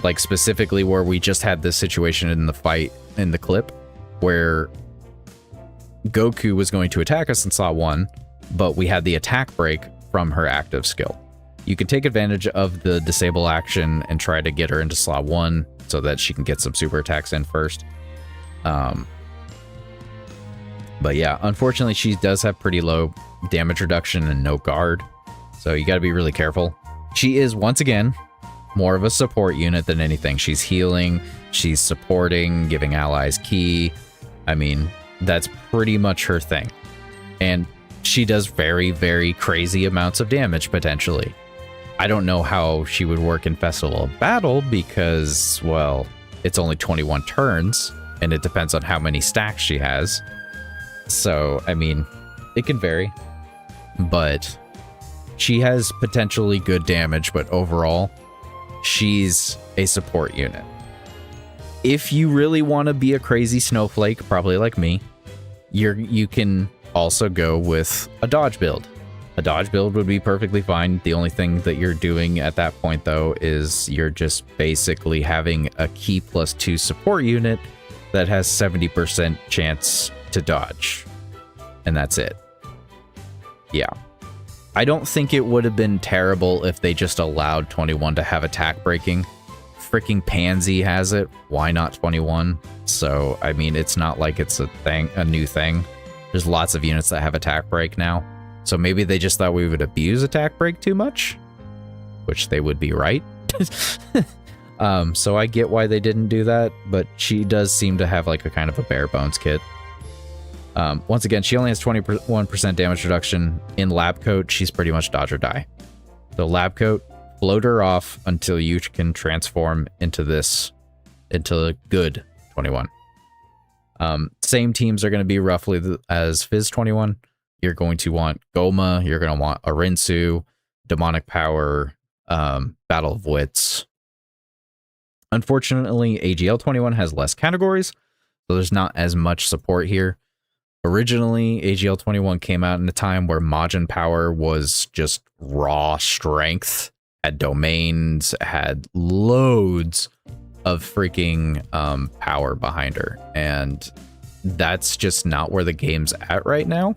Like, specifically where we just had this situation in the fight, in the clip, where Goku was going to attack us in slot 1, but we had the attack break from her active skill. You can take advantage of the disable action and try to get her into slot 1 so that she can get some super attacks in first. But yeah, unfortunately, she does have pretty low damage reduction and no guard, so you got to be really careful. She is, once again, more of a support unit than anything. She's healing, she's supporting, giving allies ki. I mean, that's pretty much her thing. And she does very, very crazy amounts of damage, potentially. I don't know how she would work in Festival of Battle because, well, it's only 21 turns, and it depends on how many stacks she has. So, I mean, it can vary. But she has potentially good damage, but overall, she's a support unit. If you really want to be a crazy snowflake, probably like me, you can also go with a dodge build. A dodge build would be perfectly fine. The only thing that you're doing at that point, though, is you're just basically having a ki +2 support unit that has 70% chance to dodge. And that's it. Yeah. I don't think it would have been terrible if they just allowed 21 to have attack breaking. Freaking Pansy has it. Why not 21? So, I mean, it's not like it's a new thing. There's lots of units that have attack break now. So maybe they just thought we would abuse attack break too much, which they would be right. So I get why they didn't do that, but she does seem to have like a kind of a bare bones kit. Once again, she only has 21% damage reduction. In lab coat, she's pretty much dodge or die. So lab coat, float her off until you can transform into a good 21. Same teams are going to be roughly as Fizz 21. You're going to want Goma, you're going to want Arinsu, Demonic Power, Battle of Wits. Unfortunately, AGL 21 has less categories, so there's not as much support here. Originally, AGL 21 came out in a time where Majin Power was just raw strength, had domains, had loads of freaking power behind her, and that's just not where the game's at right now,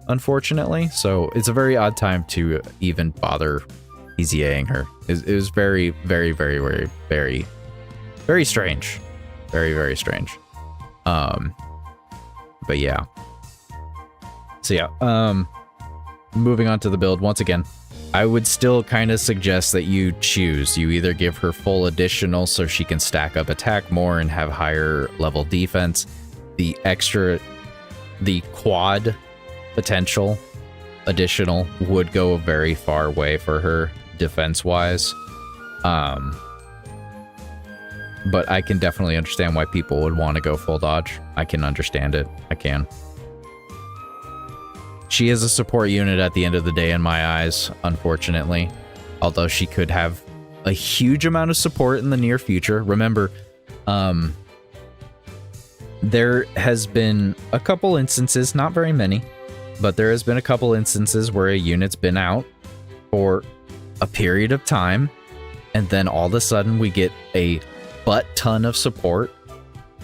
unfortunately. So it's a very odd time to even bother EZAing her. It was very, very, very, very, very, very strange. Very, very strange. But yeah. So yeah, moving on to the build, once again, I would still kind of suggest that you choose. You either give her full additional so she can stack up attack more and have higher level defense. The quad potential additional would go a very far way for her defense-wise. But I can definitely understand why people would want to go full dodge. I can understand it. I can. She is a support unit at the end of the day in my eyes, unfortunately. Although she could have a huge amount of support in the near future. Remember, there has been a couple instances, not very many, but there has been a couple instances where a unit's been out for a period of time, and then all of a sudden we get a butt ton of support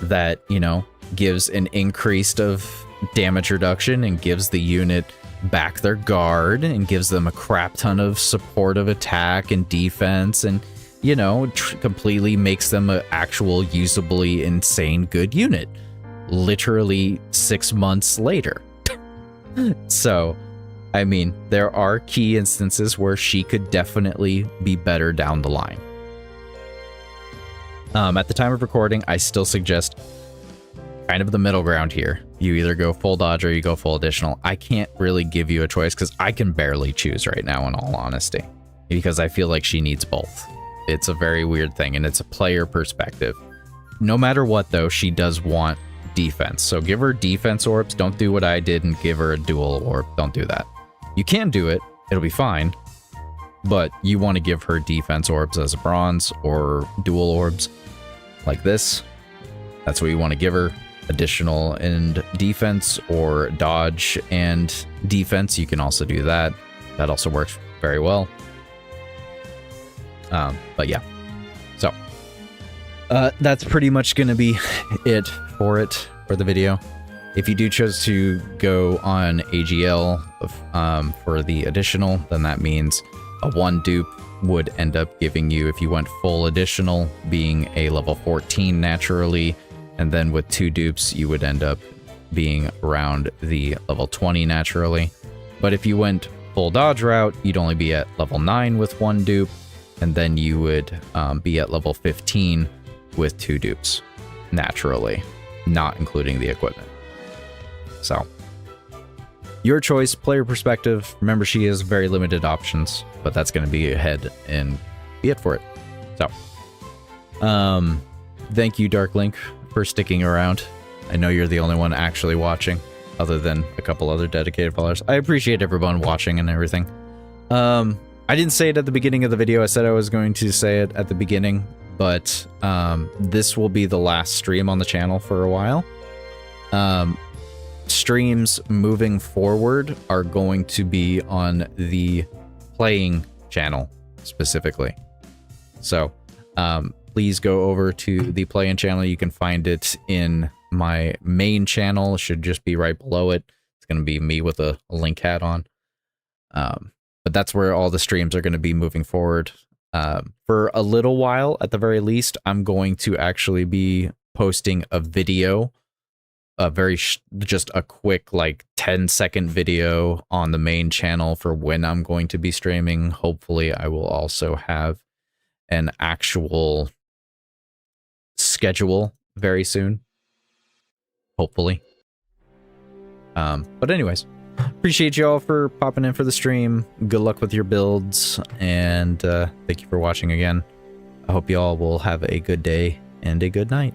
that, you know, gives an increased of damage reduction and gives the unit back their guard and gives them a crap ton of support of attack and defense, and, you know, completely makes them an actual usably insane good unit literally 6 months later. So, I mean, there are key instances where she could definitely be better down the line. At the time of recording, I still suggest kind of the middle ground here. You either go full dodge or you go full additional. I can't really give you a choice because I can barely choose right now, in all honesty, because I feel like she needs both. It's a very weird thing, and it's a player perspective. No matter what, though, she does want defense. So give her defense orbs. Don't do what I did and give her a dual orb. Don't do that. You can do it. It'll be fine. But you want to give her defense orbs as a bronze or dual orbs like this. That's what you want to give her. Additional and defense, or dodge and defense. You can also do that. That also works very well. But yeah. So that's pretty much going to be it for the video. If you do choose to go on AGL for the additional, then that means a 1 dupe would end up giving you, if you went full additional, being a level 14 naturally, and then with 2 dupes you would end up being around the level 20 naturally. But if you went full dodge route, you'd only be at level 9 with 1 dupe, and then you would be at level 15 with 2 dupes naturally, not including the equipment. So, your choice, player perspective. Remember, she has very limited options, but that's going to be ahead and be it for it. So, thank you, Dark Link, for sticking around. I know you're the only one actually watching, other than a couple other dedicated followers. I appreciate everyone watching and everything. I didn't say it at the beginning of the video. I said I was going to say it at the beginning, but this will be the last stream on the channel for a while. Streams moving forward are going to be on the playing channel specifically. So please go over to the playing channel. You can find it in my main channel. It should just be right below it. It's going to be me with a link hat on. But that's where all the streams are going to be moving forward. For a little while, at the very least, I'm going to actually be posting a video, just a quick like 10-second video on the main channel for when I'm going to be streaming. Hopefully I will also have an actual schedule very soon. Hopefully. But anyways, appreciate you all for popping in for the stream. Good luck with your builds, and thank you for watching again. I hope you all will have a good day and a good night.